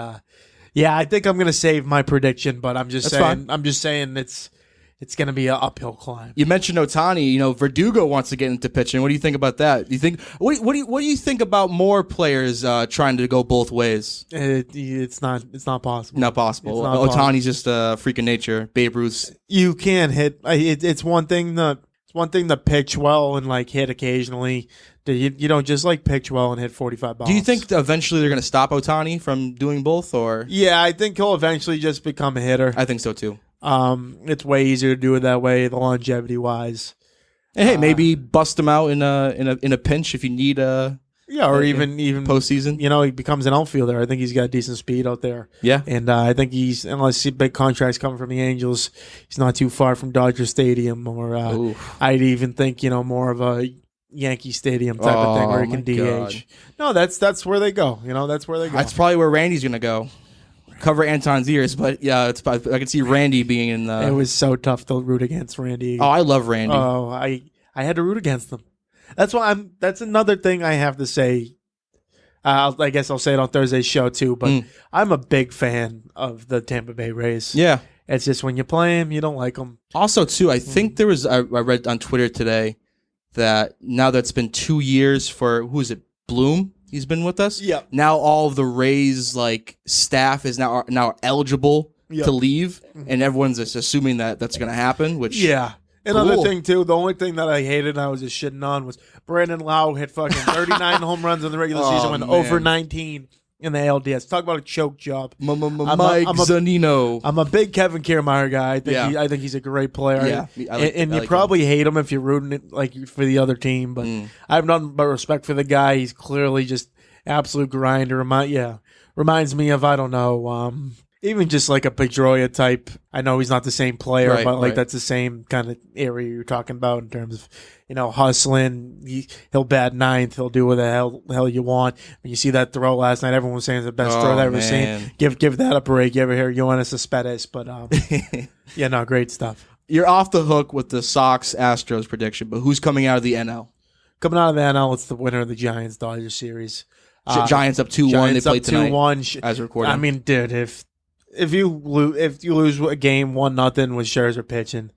I think I'm going to save my prediction, but I'm just saying it's going to be an uphill climb. You mentioned Ohtani. Verdugo wants to get into pitching. What do you think about that? Do you think what do you think about more players trying to go both ways? It's not possible. Not possible. Ohtani's just a freak of nature. Babe Ruth's. You can't hit. It's one thing to pitch well and hit occasionally. You don't just pitch well and hit 45 balls. Do you think eventually they're going to stop Ohtani from doing both? Or I think he'll eventually just become a hitter. I think so too. It's way easier to do it that way, the longevity wise. And hey, maybe bust him out in a pinch if you need Yeah, or even postseason. He becomes an outfielder. I think he's got decent speed out there. Yeah. And I think unless big contracts coming from the Angels, he's not too far from Dodger Stadium, or I'd even think, more of a Yankee Stadium type of thing where he can DH. God. No, that's where they go. That's where they go. That's probably where Randy's going to go. Cover Anton's ears, but yeah, I can see Randy being in the... It was so tough to root against Randy. Oh, I love Randy. Oh, I had to root against them. That's why that's another thing I have to say. I guess I'll say it on Thursday's show too, but I'm a big fan of the Tampa Bay Rays. Yeah. It's just when you play them, you don't like them. Also, too, I think there was... I read on Twitter today that now that it's been 2 years for... Who is it? Bloom? He's been with us? Yeah. Now all of the Rays staff is now eligible to leave, and everyone's just assuming that that's going to happen, which... Yeah. Another thing, too, the only thing that I hated and I was just shitting on was Brandon Lau hit fucking 39 home runs in the regular season, went over 19 in the ALDS. Talk about a choke job. Mike Zunino. I'm a big Kevin Kiermaier guy. I think he's a great player. Yeah, and you probably hate him if you're rooting it for the other team, but I have nothing but respect for the guy. He's clearly just absolute grinder. Reminds me of, I don't know, even just like a Pedroia type. I know he's not the same player, but that's the same kind of area you're talking about in terms of, hustling. He'll bat ninth. He'll do what the hell you want. When you see that throw last night, everyone was saying it's the best throw I've ever seen. Give that a break. You ever hear Yoenis Cespedes? But great stuff. You're off the hook with the Sox-Astros prediction, but who's coming out of the NL? Coming out of the NL, it's the winner of the Giants-Dodgers series. Giants up 2-1. They played tonight 2-1 as recorded. I mean, dude, if you lose a game 1-0 with Scherzer pitching,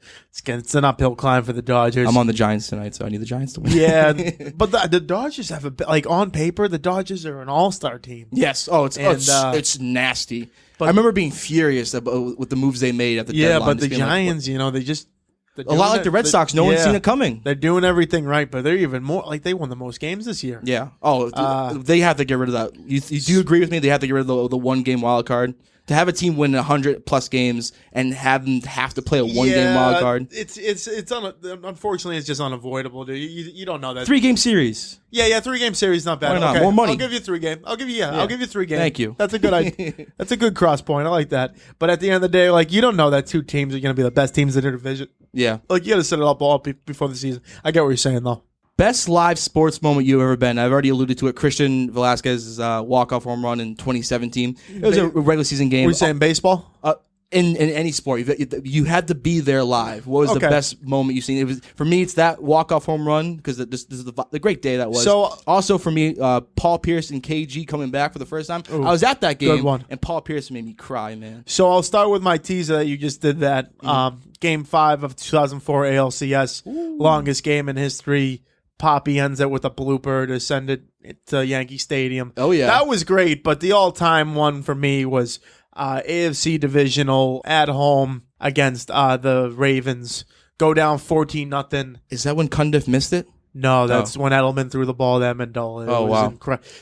it's an uphill climb for the Dodgers. I'm on the Giants tonight, so I need the Giants to win. Yeah, but the Dodgers have on paper, the Dodgers are an all-star team. Yes. Oh, it's nasty. But I remember being furious with the moves they made at the deadline. Yeah, but the Giants, they just... A lot like the Red Sox, no one's seen it coming. They're doing everything right, but they're even more they won the most games this year. Yeah. Oh, they have to get rid of that. You do agree with me? They have to get rid of the one-game wild card. To have a team win 100+ games and have them have to play a one-game wild card. Unfortunately, it's just unavoidable, dude. You don't know that. 3-game series. Yeah, 3-game series, not bad. Why not? Okay. More money. I'll give you 3-game. I'll give you 3 games. Thank you. That's a good idea. That's a good cross point. I like that. But at the end of the day, you don't know that 2 teams are going to be the best teams in their division. Yeah. You got to set it up all before the season. I get what you're saying, though. Best live sports moment you've ever been. I've already alluded to it. Christian Velasquez's walk-off home run in 2017. It was a regular season game. Were you saying baseball? In any sport, you had to be there live. What was the best moment you've seen? It was for me. It's that walk-off home run because this is the great day that was. So also for me, Paul Pierce and KG coming back for the first time. I was at that game, and Paul Pierce made me cry, man. So I'll start with my teaser that you just did. That Game 5 of 2004 ALCS, longest game in history. Poppy ends it with a blooper to send it to Yankee Stadium. Oh yeah, that was great. But the all-time one for me was AFC Divisional at home against the Ravens. Go down 14-0. Is that when Cundiff missed it? No, that's when Edelman threw the ball to Amendola. Oh, wow.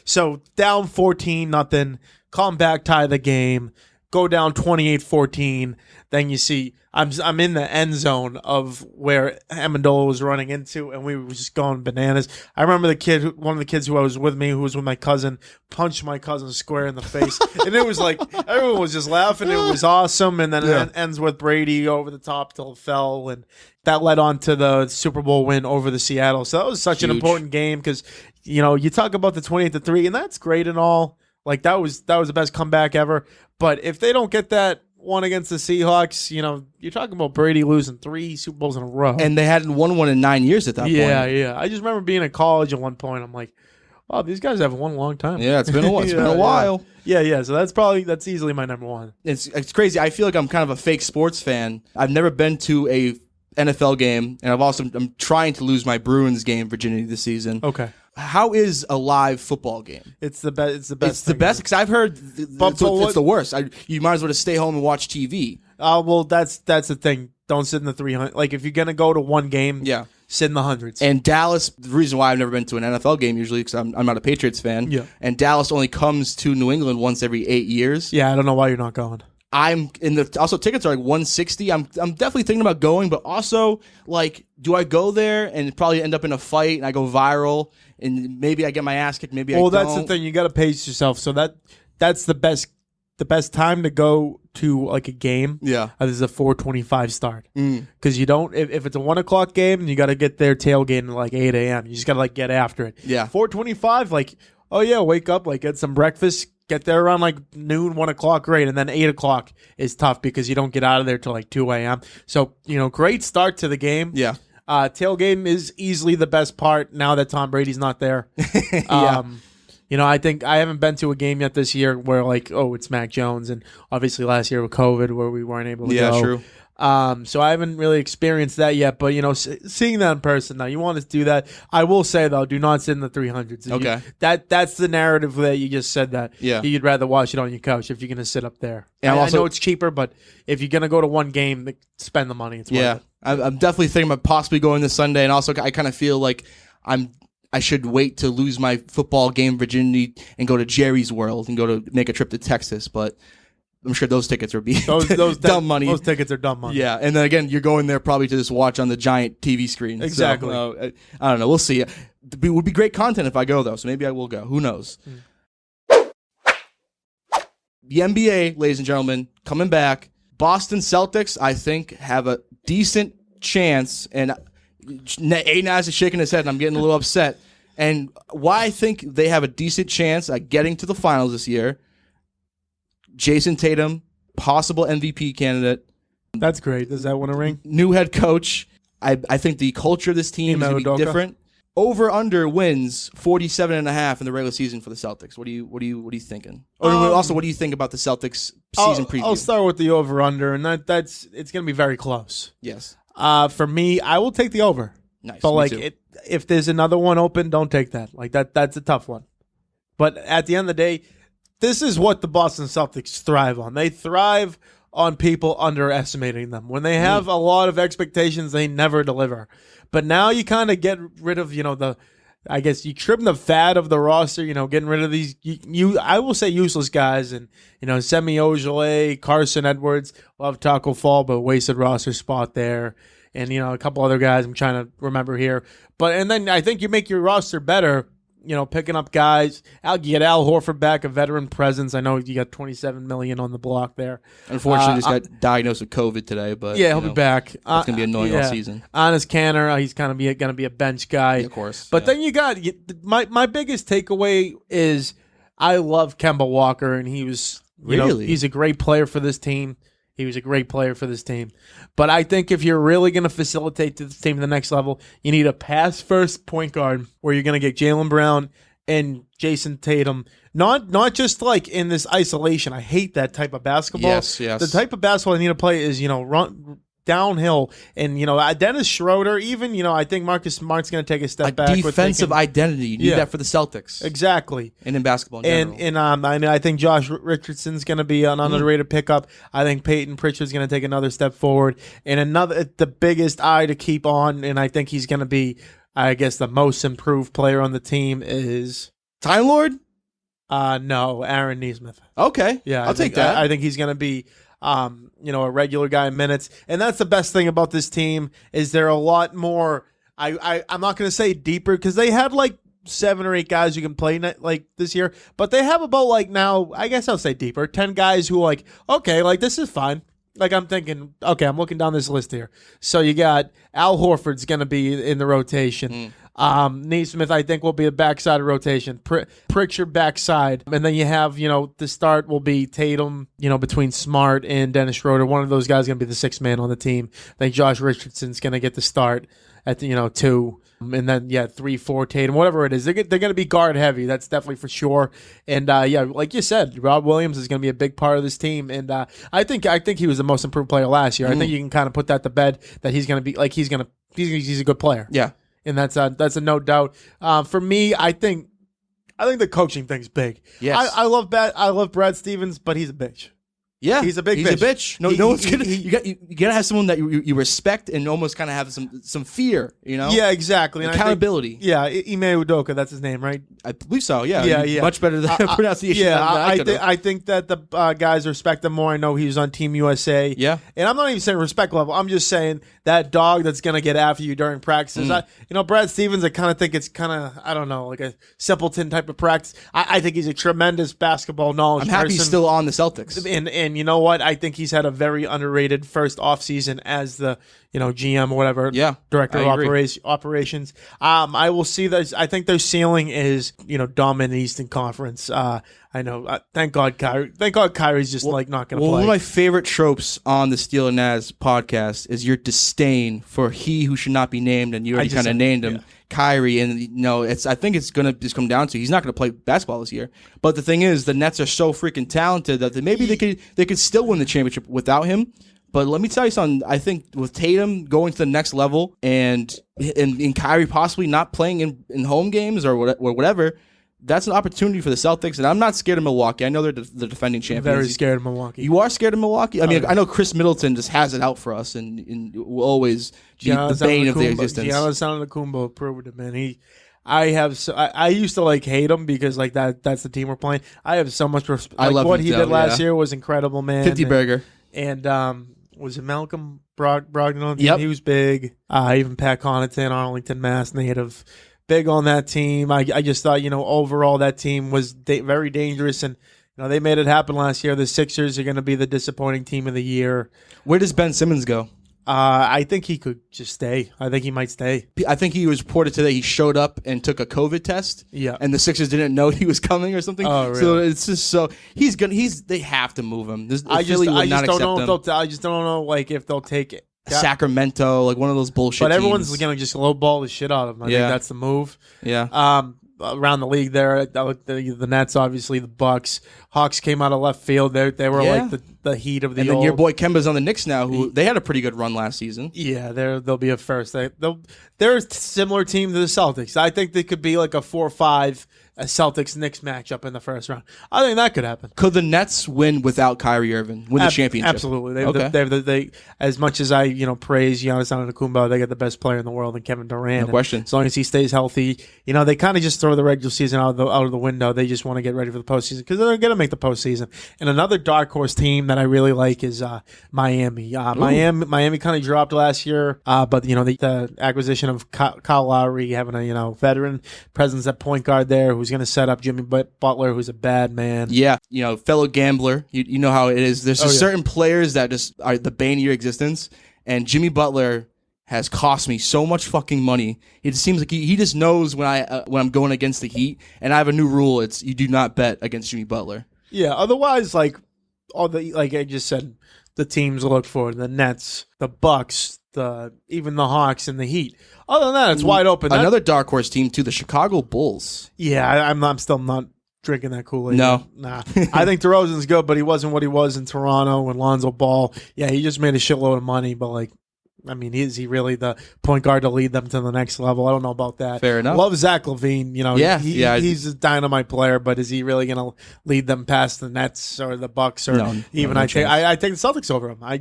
So down 14-0, come back, tie the game, go down 28-14. Then you see I'm in the end zone of where Amendola was running into, and we were just going bananas. I remember one of the kids who was with me, who was with my cousin, punched my cousin square in the face. And it was like, everyone was just laughing. It was awesome. And then it ends with Brady over the top till it fell. And that led on to the Super Bowl win over the Seattle. So that was such an important game because, you talk about the 28-3, and that's great and all. That was the best comeback ever. But if they don't get that one against the Seahawks, you're talking about Brady losing 3 Super Bowls in a row. And they hadn't won one in 9 years at that point. Yeah. I just remember being in college at one point. I'm like, wow, these guys haven't won a long time. Yeah, it's been a while. Yeah. So that's easily my number one. It's crazy. I feel like I'm kind of a fake sports fan. I've never been to a NFL game, and I'm trying to lose my Bruins game virginity this season. Okay. How is a live football game? It's the best. It's the best. It's the best because I've heard it's the worst. You might as well just stay home and watch TV. Well, that's the thing. Don't sit in the 300. If you're gonna go to one game, sit in the hundreds. And Dallas, the reason why I've never been to an NFL game usually because I'm not a Patriots fan. Yeah. And Dallas only comes to New England once every 8 years. Yeah, I don't know why you're not going. I'm in the also tickets are like $160. I'm definitely thinking about going, but also like, do I go there and probably end up in a fight and I go viral and maybe I get my ass kicked, maybe I don't. Well, that's the thing. You got to pace yourself. So that's the best time to go to like a game. Yeah, this is a 4:25 start because you don't if it's a 1 o'clock game, you got to get there tailgating at like 8 a.m. You just got to like get after it. Yeah, 4:25, like, oh yeah, wake up, like get some breakfast. Get there around like noon, 1 o'clock, great. And then 8 o'clock is tough because you don't get out of there till like 2 a.m. So, great start to the game. Yeah. Tailgating is easily the best part now that Tom Brady's not there. Yeah. I think I haven't been to a game yet this year where like, oh, it's Mac Jones. And obviously last year with COVID where we weren't able to go. Yeah, true. So I haven't really experienced that yet, but seeing that in person now, you want to do that. I will say though, do not sit in the 300s. Okay. That's the narrative that you just said that. Yeah. You'd rather watch it on your couch if you're going to sit up there. And I also, know it's cheaper, but if you're going to go to one game, spend the money. It's worth it. I'm definitely thinking about possibly going this Sunday, and also I kind of feel like I should wait to lose my football game virginity and go to Jerry's World and go to make a trip to Texas, but I'm sure those tickets are those dumb money. Those tickets are dumb money. Yeah, and then again, you're going there probably to just watch on the giant TV screen. Exactly. So, I don't know. We'll see. It would be great content if I go, though, so maybe I will go. Who knows? The NBA, ladies and gentlemen, coming back. Boston Celtics, I think, have a decent chance, and Naz is shaking his head, and I'm getting a little upset. And why I think they have a decent chance at getting to the finals this year, Jason Tatum, possible MVP candidate. That's great. Does that win a ring? New head coach. I think the culture of this team is going to be different. Over under wins 47.5 in the regular season for the Celtics. What are you thinking? Also, what do you think about the Celtics season preview? I'll start with the over under, and it's going to be very close. Yes. For me, I will take the over. Nice. But like, if there's another one open, don't take that. Like that's a tough one. But at the end of the day, this is what the Boston Celtics thrive on. They thrive on people underestimating them. When they have a lot of expectations, they never deliver. But now you kind of get rid of, I guess you trim the fat of the roster, getting rid of these, I will say useless guys. And, Semi Ojeleye, Carson Edwards, love Taco Fall, but wasted roster spot there. And, a couple other guys I'm trying to remember here. And then I think you make your roster better, picking up guys. You get Al Horford back, a veteran presence. I know you got $27 million on the block there. Unfortunately, just got diagnosed with COVID today, but yeah, he'll be back. It's going to be annoying all season. Honest Canner, he's kind of going to be a bench guy, of course. But then you got my biggest takeaway is I love Kemba Walker, and he was he's a great player for this team. He was a great player for this team. But I think if you're really going to facilitate this team to the next level, you need a pass-first point guard where you're going to get Jaylen Brown and Jason Tatum. Not just like in this isolation. I hate that type of basketball. Yes. The type of basketball I need to play is, run downhill. And, Dennis Schroeder, even, I think Marcus Smart's going to take a step back. Defensive identity. You need that for the Celtics. Exactly. And in basketball in general. And I think Josh Richardson's going to be an underrated pickup. I think Peyton Pritchard's going to take another step forward. And the biggest eye to keep on, and I think he's going to be, I guess, the most improved player on the team is... Time Lord? No, Aaron Nesmith. Okay. Yeah, I'll take that. I think he's going to be... a regular guy in minutes. And that's the best thing about this team is they're a lot more, I'm not going to say deeper because they had like 7 or 8 guys who can play like this year, but they have about like now, I guess I'll say deeper, 10 guys who like, okay, like this is fine. Like I'm thinking, okay, I'm looking down this list here. So you got Al Horford's going to be in the rotation. Nesmith, I think, will be a backside of rotation. Pritchard backside. And then you have, the start will be Tatum, between Smart and Dennis Schroeder. One of those guys is going to be the 6th man on the team. I think Josh Richardson's going to get the start at, 2. And then, 3, 4, Tatum, whatever it is. They're going to be guard heavy. That's definitely for sure. And, like you said, Rob Williams is going to be a big part of this team. And I think he was the most improved player last year. I think you can kind of put that to bed that he's going to be, like, he's a good player. Yeah. And that's a no doubt. For me, I think the coaching thing's big. Yes. I love Brad Stevens, but he's a bitch. Yeah, he's a big he's bitch. a bitch. No one's gonna. You gotta have someone that you respect and almost kind of have some fear. You know. Yeah, exactly. And accountability. Ime Udoka, that's his name, right? I believe so. Yeah. Yeah. Much better than pronunciation. Yeah, than I think that the guys respect him more. I know he was on Team USA. Yeah. And I'm not even saying respect level. I'm just saying that dog that's gonna get after you during practices. Brad Stevens, I kind of think it's kind of, I don't know, like a simpleton type of practice. I think he's a tremendous basketball knowledge. I'm happy person. he's still on the Celtics. And you know what? I think he's had a very underrated first offseason as the GM or whatever. Yeah, director of operations. I will see that. I think their ceiling is dominant Eastern Conference. I know. Thank God, Kyrie. Thank God, Kyrie's just not going to play. One of my favorite tropes on the Steel and Naz podcast is your disdain for he who should not be named, and you already kind of named him. Yeah. Kyrie, and I think it's gonna just come down to he's not gonna play basketball this year. But the thing is, the Nets are so freaking talented that maybe they could still win the championship without him. But let me tell you something. I think with Tatum going to the next level and Kyrie possibly not playing in home games or whatever, that's an opportunity for the Celtics. And I'm not scared of Milwaukee. I know they're the defending champions. Very scared of Milwaukee. You are scared of Milwaukee? I mean, I know Chris Middleton just has it out for us and will always be the bane of their existence. Giannis Antetokounmpo proved it, man. I used to hate him because that's the team we're playing. I have so much respect. I love what he did last year was incredible, man. 50 burger. And was it Malcolm Brogdon on the team? Yep. He was big. Even Pat Connaughton, Arlington, Mass, native. Big on that team. I just thought, overall that team was very dangerous, and they made it happen last year. The Sixers are going to be the disappointing team of the year. Where does Ben Simmons go? I think he could just stay. I think he might stay. I think he was reported today he showed up and took a COVID test. Yeah. And the Sixers didn't know he was coming or something. Oh, really? So it's just they have to move him. I just don't know if they'll take it. Sacramento, one of those bullshit But everyone's teams. going to just lowball the shit out of him. I think that's the move. Yeah. Around the league there, the Nets, obviously, the Bucks. Hawks came out of left field. They were the heat of the And then your boy Kemba's on the Knicks now, who they had a pretty good run last season. Yeah, they'll be a first. They're a similar team to the Celtics. I think they could be like a 4-5 Celtics-Knicks matchup in the first round. I think that could happen. Could the Nets win without Kyrie Irving? Win the championship? Absolutely. They as much as I praise Giannis Antetokounmpo, they got the best player in the world in Kevin Durant. No question. As long as he stays healthy, they kind of just throw the regular season out of the window. They just want to get ready for the postseason because they're going to make the postseason. And another dark horse team that I really like is Miami. Miami kind of dropped last year, but the acquisition of Kyle Lowry, having a veteran presence at point guard there, who's going to set up Jimmy Butler, who's a bad man. Yeah, fellow gambler. You know how it is. There's certain players that just are the bane of your existence, and Jimmy Butler has cost me so much fucking money. It seems like he just knows when I'm going against the Heat, and I have a new rule. It's you do not bet against Jimmy Butler. Yeah, otherwise, all the I just said, the teams look for the Nets, the Bucks, even the Hawks and the Heat. Other than that, it's wide open. Another dark horse team too, the Chicago Bulls. Yeah, I'm still not drinking that Kool-Aid. No, nah. I think DeRozan's good, but he wasn't what he was in Toronto and Lonzo Ball. Yeah, he just made a shitload of money, but is he really the point guard to lead them to the next level? I don't know about that. Fair enough. Love Zach LaVine. He's a dynamite player, but is he really going to lead them past the Nets or the Bucks or I take the Celtics over him. I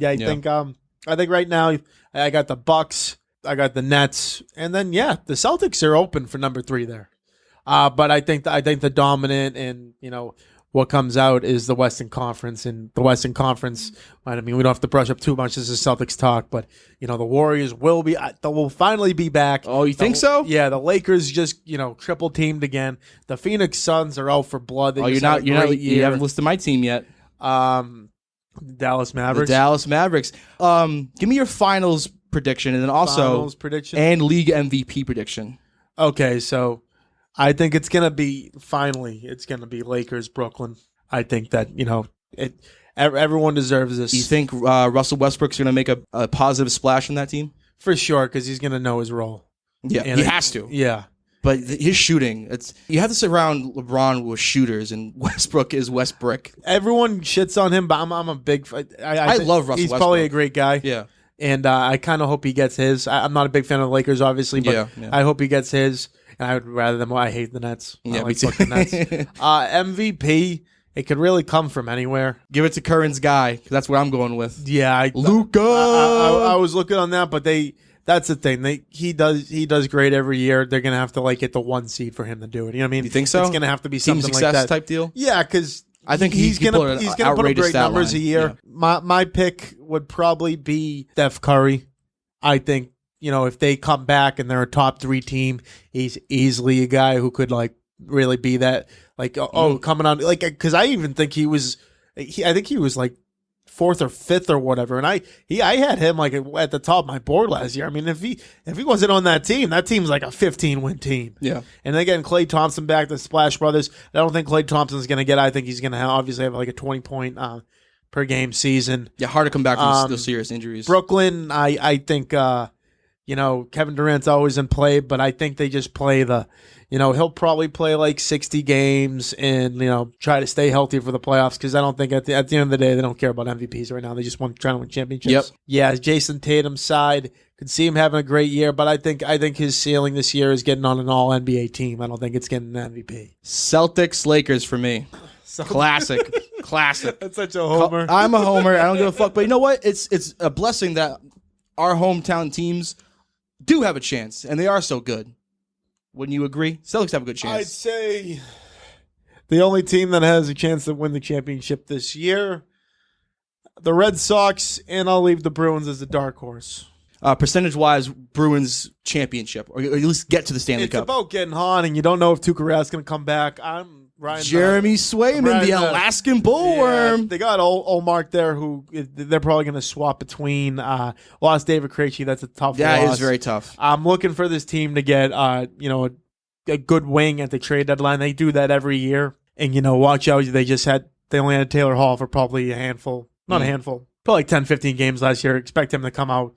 think right now I got the Bucks, I got the Nets, and then the Celtics are open for number 3 there. But I think the dominant and what comes out is the Western Conference, and the Western Conference. We don't have to brush up too much. This is Celtics talk, but the Warriors will finally be back. Oh, you think so? Yeah, the Lakers just triple teamed again. The Phoenix Suns are out for blood. You haven't listed my team yet. Dallas Mavericks. The Dallas Mavericks. Give me your finals prediction, and then also and league MVP prediction. Okay, so I think it's gonna be Lakers, Brooklyn. I think that everyone deserves this. You think Russell Westbrook's gonna make a positive splash in that team? For sure, because he's gonna know his role. Yeah, he has to. Yeah. But his shooting, you have to surround LeBron with shooters, and Westbrook is Westbrook. Everyone shits on him, but I'm a big. I love Russell. He's Westbrook. Probably a great guy. Yeah, and I kind of hope he gets his. I'm not a big fan of the Lakers, obviously, but I hope he gets his. And I would rather them. I hate the Nets. Yeah, I like fucking Nets. MVP. it could really come from anywhere. Give it to Curran's guy, 'cause that's what I'm going with. Yeah, Luka. I was looking on that, but that's the thing. He does great every year. They're gonna have to like get the 1 seed for him to do it. You know what I mean? You think so? It's gonna have to be Team something success like that type deal. Yeah, because I think he's he gonna put an put up outrageous great stat numbers line. a year. Yeah. My pick would probably be Steph Curry. I think if they come back and they're a top 3 team, he's easily a guy who could like really be that coming on because I even think I think he was like 4th or 5th or whatever, and I had him like at the top of my board last year. I mean, if he wasn't on that team's like a 15-win team. Yeah. And again, Klay Thompson back, the Splash Brothers. I don't think Klay Thompson's going to get. I think he's going to obviously have like a 20-point per game season. Yeah, hard to come back from those serious injuries. Brooklyn, I think Kevin Durant's always in play, but I think they just play he'll probably play like 60 games and, try to stay healthy for the playoffs because I don't think at the end of the day they don't care about MVPs right now. They just trying to win championships. Yep. Yeah, Jason Tatum's side, could see him having a great year, but I think his ceiling this year is getting on an all-NBA team. I don't think it's getting an MVP. Celtics Lakers for me. Classic. That's such a homer. I'm a homer. I don't give a fuck. But you know what? It's a blessing that our hometown teams do have a chance, and they are so good. Wouldn't you agree? Celtics have a good chance. I'd say the only team that has a chance to win the championship this year, the Red Sox, and I'll leave the Bruins as a dark horse. Percentage-wise, Bruins championship, or at least get to the Stanley It's Cup. about getting hot, and you don't know if Tuukka Rask's going to come back. I'm riding Jeremy Swayman, the Alaskan bullworm. Yeah, they got old Mark there, who they're probably going to swap between. Lost David Krejci. That's a tough Yeah, loss. it is very tough. I'm looking for this team to get a good wing at the trade deadline. They do that every year, and watch out. They only had Taylor Hall for probably a handful, not a handful, probably like 10, 15 games last year. Expect him to come out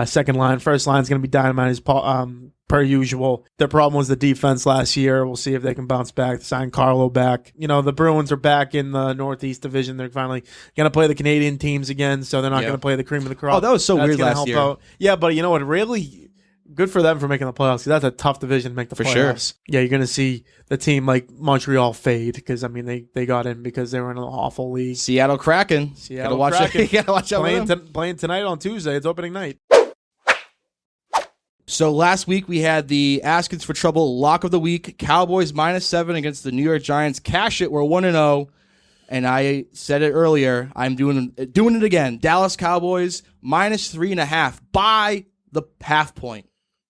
second line. First line is going to be dynamite as per usual. Their problem was the defense last year. We'll see if they can bounce back. Sign Carlo back. The Bruins are back in the Northeast Division. They're finally going to play the Canadian teams again, so they're not going to play the cream of the crop. Oh, that was so weird last year. Out. Yeah, but you know what? Really good for them for making the playoffs. That's a tough division to make the playoffs. Sure. Yeah, you're going to see the team like Montreal fade because, they got in because they were in an awful league. Seattle Kraken. Kraken. Gotta watch out. Playing tonight on Tuesday. It's opening night. So last week we had the Askins for Trouble lock of the week. Cowboys -7 against the New York Giants. Cash it. We're 1-0. And I said it earlier. I'm doing it again. Dallas Cowboys -3.5. Buy the half point.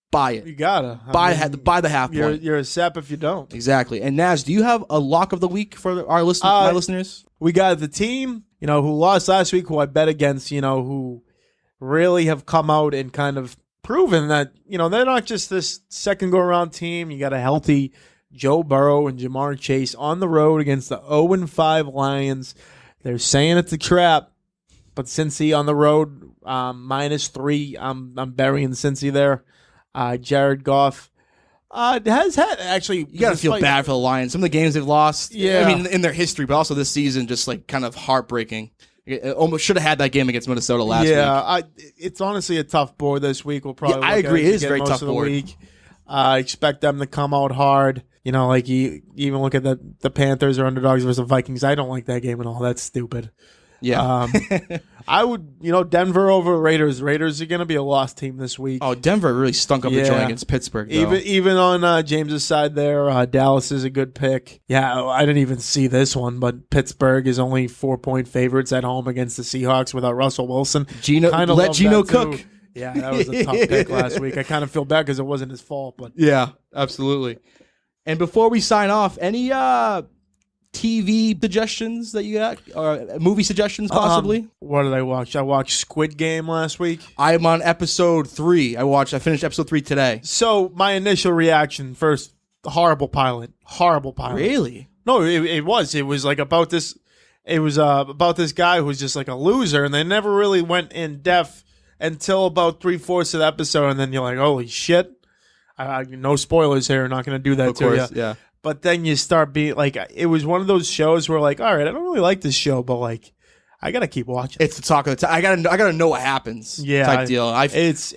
Buy it. You gotta buy the half point. You're a sap if you don't. Exactly. And Naz, do you have a lock of the week for our my listeners? We got the team, who lost last week, who I bet against, who really have come out and kind of proven that, they're not just this second go-around team. You got a healthy Joe Burrow and Jamar Chase on the road against the 0-5 Lions. They're saying it's a trap, but Cincy on the road, -3. I'm burying Cincy there. Jared Goff has had actually. You got to feel bad for the Lions. Some of the games they've lost, yeah. I mean, in their history, but also this season, just like kind of heartbreaking. It almost should have had that game against Minnesota last week. Yeah, it's honestly a tough board this week. We'll probably. I agree. It is a very tough board. Week. I expect them to come out hard. Like you even look at the Panthers or underdogs versus the Vikings. I don't like that game at all. That's stupid. Yeah. I would, Denver over Raiders. Raiders are going to be a lost team this week. Oh, Denver really stunk up the joint against Pittsburgh, though. Even on James's side there, Dallas is a good pick. Yeah, I didn't even see this one, but Pittsburgh is only 4-point favorites at home against the Seahawks without Russell Wilson. Let Geno cook. Too. Yeah, that was a tough pick last week. I kind of feel bad because it wasn't his fault. But yeah, absolutely. And before we sign off, any TV suggestions that you got, or movie suggestions possibly? What did I watch? I watched Squid Game last week. I'm on episode 3. I finished episode 3 today. So my initial reaction first, horrible pilot. Really? No, it was. It was like about this. It was about this guy who was just like a loser, and they never really went in depth until about 3/4 of the episode, and then you're like, holy shit! No spoilers here. Not going to do that of to course, you. Yeah. But then you start being like, it was one of those shows where like, all right, I don't really like this show, but like, I gotta keep watching. It's the talk of the town. I gotta know what happens. Yeah, type deal. That's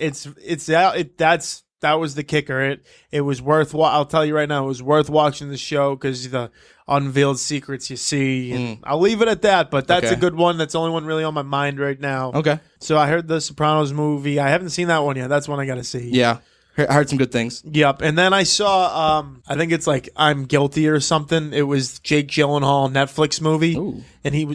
the kicker. It was worth. I'll tell you right now, it was worth watching the show because the unveiled secrets you see. And I'll leave it at that. But that's a good one. That's the only one really on my mind right now. Okay. So I heard the Sopranos movie. I haven't seen that one yet. That's one I got to see. Yeah. I heard some good things. Yep. And then I saw, I think it's like I'm Guilty or something. It was Jake Gyllenhaal Netflix movie. Ooh. And he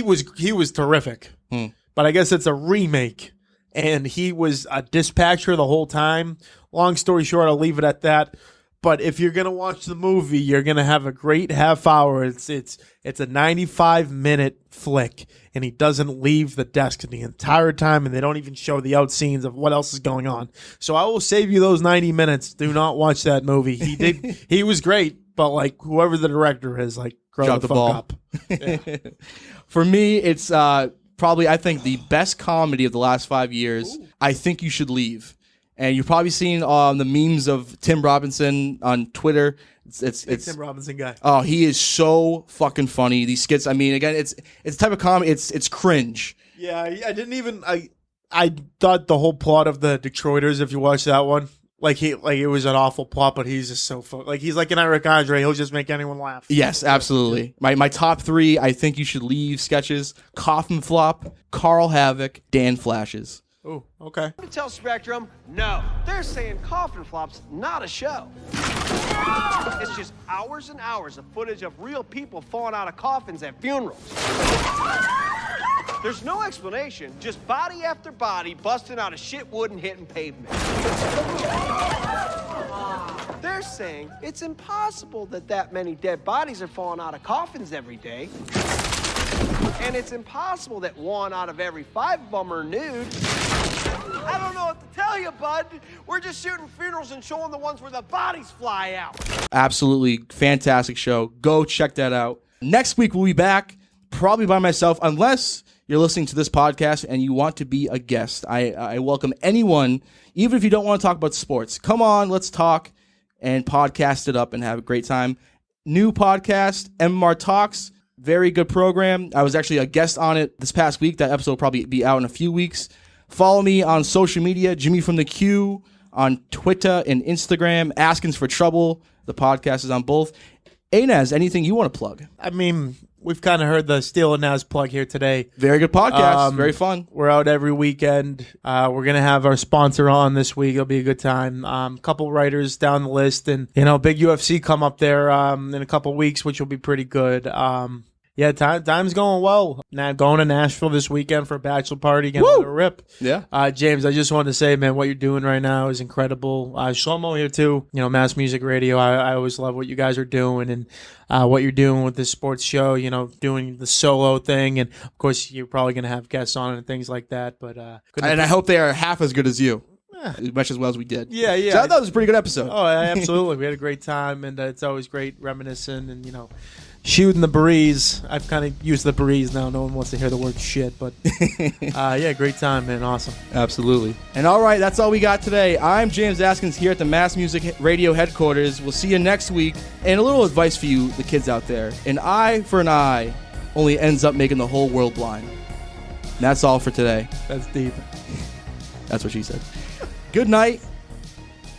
was terrific. But I guess it's a remake. And he was a dispatcher the whole time. Long story short, I'll leave it at that. But if you're gonna watch the movie, you're gonna have a great half hour. It's a 95-minute flick, and he doesn't leave the desk the entire time, and they don't even show the out scenes of what else is going on. So I will save you those 90 minutes. Do not watch that movie. He was great, but like whoever the director is, like grow the fuck ball up. Yeah. For me, it's probably I think the best comedy of the last 5 years. Ooh. I Think You Should Leave. And you've probably seen the memes of Tim Robinson on Twitter. It's Tim Robinson guy. Oh, he is so fucking funny. These skits. I mean, again, it's the type of comedy. It's cringe. Yeah, I didn't even. I thought the whole plot of the Detroiters. If you watch that one, like it was an awful plot, but he's just so fun. Like he's like an Eric Andre. He'll just make anyone laugh. Yes, absolutely. My top 3. I Think You Should Leave sketches: Coffin Flop, Carl Havoc, Dan Flashes. Oh, okay. To tell Spectrum, no. They're saying Coffin Flop's not a show. It's just hours and hours of footage of real people falling out of coffins at funerals. There's no explanation, just body after body busting out of shit wood and hitting pavement. They're saying it's impossible that many dead bodies are falling out of coffins every day. And it's impossible that 1 out of every 5 of them are nude. I don't know what to tell you, bud. We're just shooting funerals and showing the ones where the bodies fly out. Absolutely fantastic show. Go check that out. Next week we'll be back, probably by myself, unless you're listening to this podcast and you want to be a guest. I welcome anyone, even if you don't want to talk about sports. Come on, let's talk and podcast it up and have a great time. New podcast, MMR Talks. Very good program. I was actually a guest on it this past week. That episode will probably be out in a few weeks. Follow me on social media, Jimmy from the Q, on Twitter and Instagram. Askins for Trouble. The podcast is on both. Naz, anything you want to plug? I mean, we've kind of heard the Steele and Naz plug here today. Very good podcast. Very fun. We're out every weekend. We're going to have our sponsor on this week. It'll be a good time. A couple writers down the list. And, big UFC come up there in a couple weeks, which will be pretty good. Yeah, time's going well. Now going to Nashville this weekend for a bachelor party, getting a rip. Yeah. James, I just wanted to say, man, what you're doing right now is incredible. Shlomo here too. Mass Music Radio. I always love what you guys are doing and what you're doing with this sports show. Doing the solo thing, and of course you're probably going to have guests on and things like that. But and I hope they are half as good as you. As much as well as we did. Yeah. So I thought it was a pretty good episode. Oh, absolutely. We had a great time, and it's always great reminiscing and shooting the breeze. I've kind of used the breeze now. No one wants to hear the word shit, but great time, man. Awesome. Absolutely. And all right, that's all we got today. I'm James Askins here at the Mass Music Radio headquarters. We'll see you next week. And a little advice for you, the kids out there. An eye for an eye only ends up making the whole world blind. And that's all for today. That's deep. That's what she said. Good night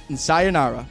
and sayonara.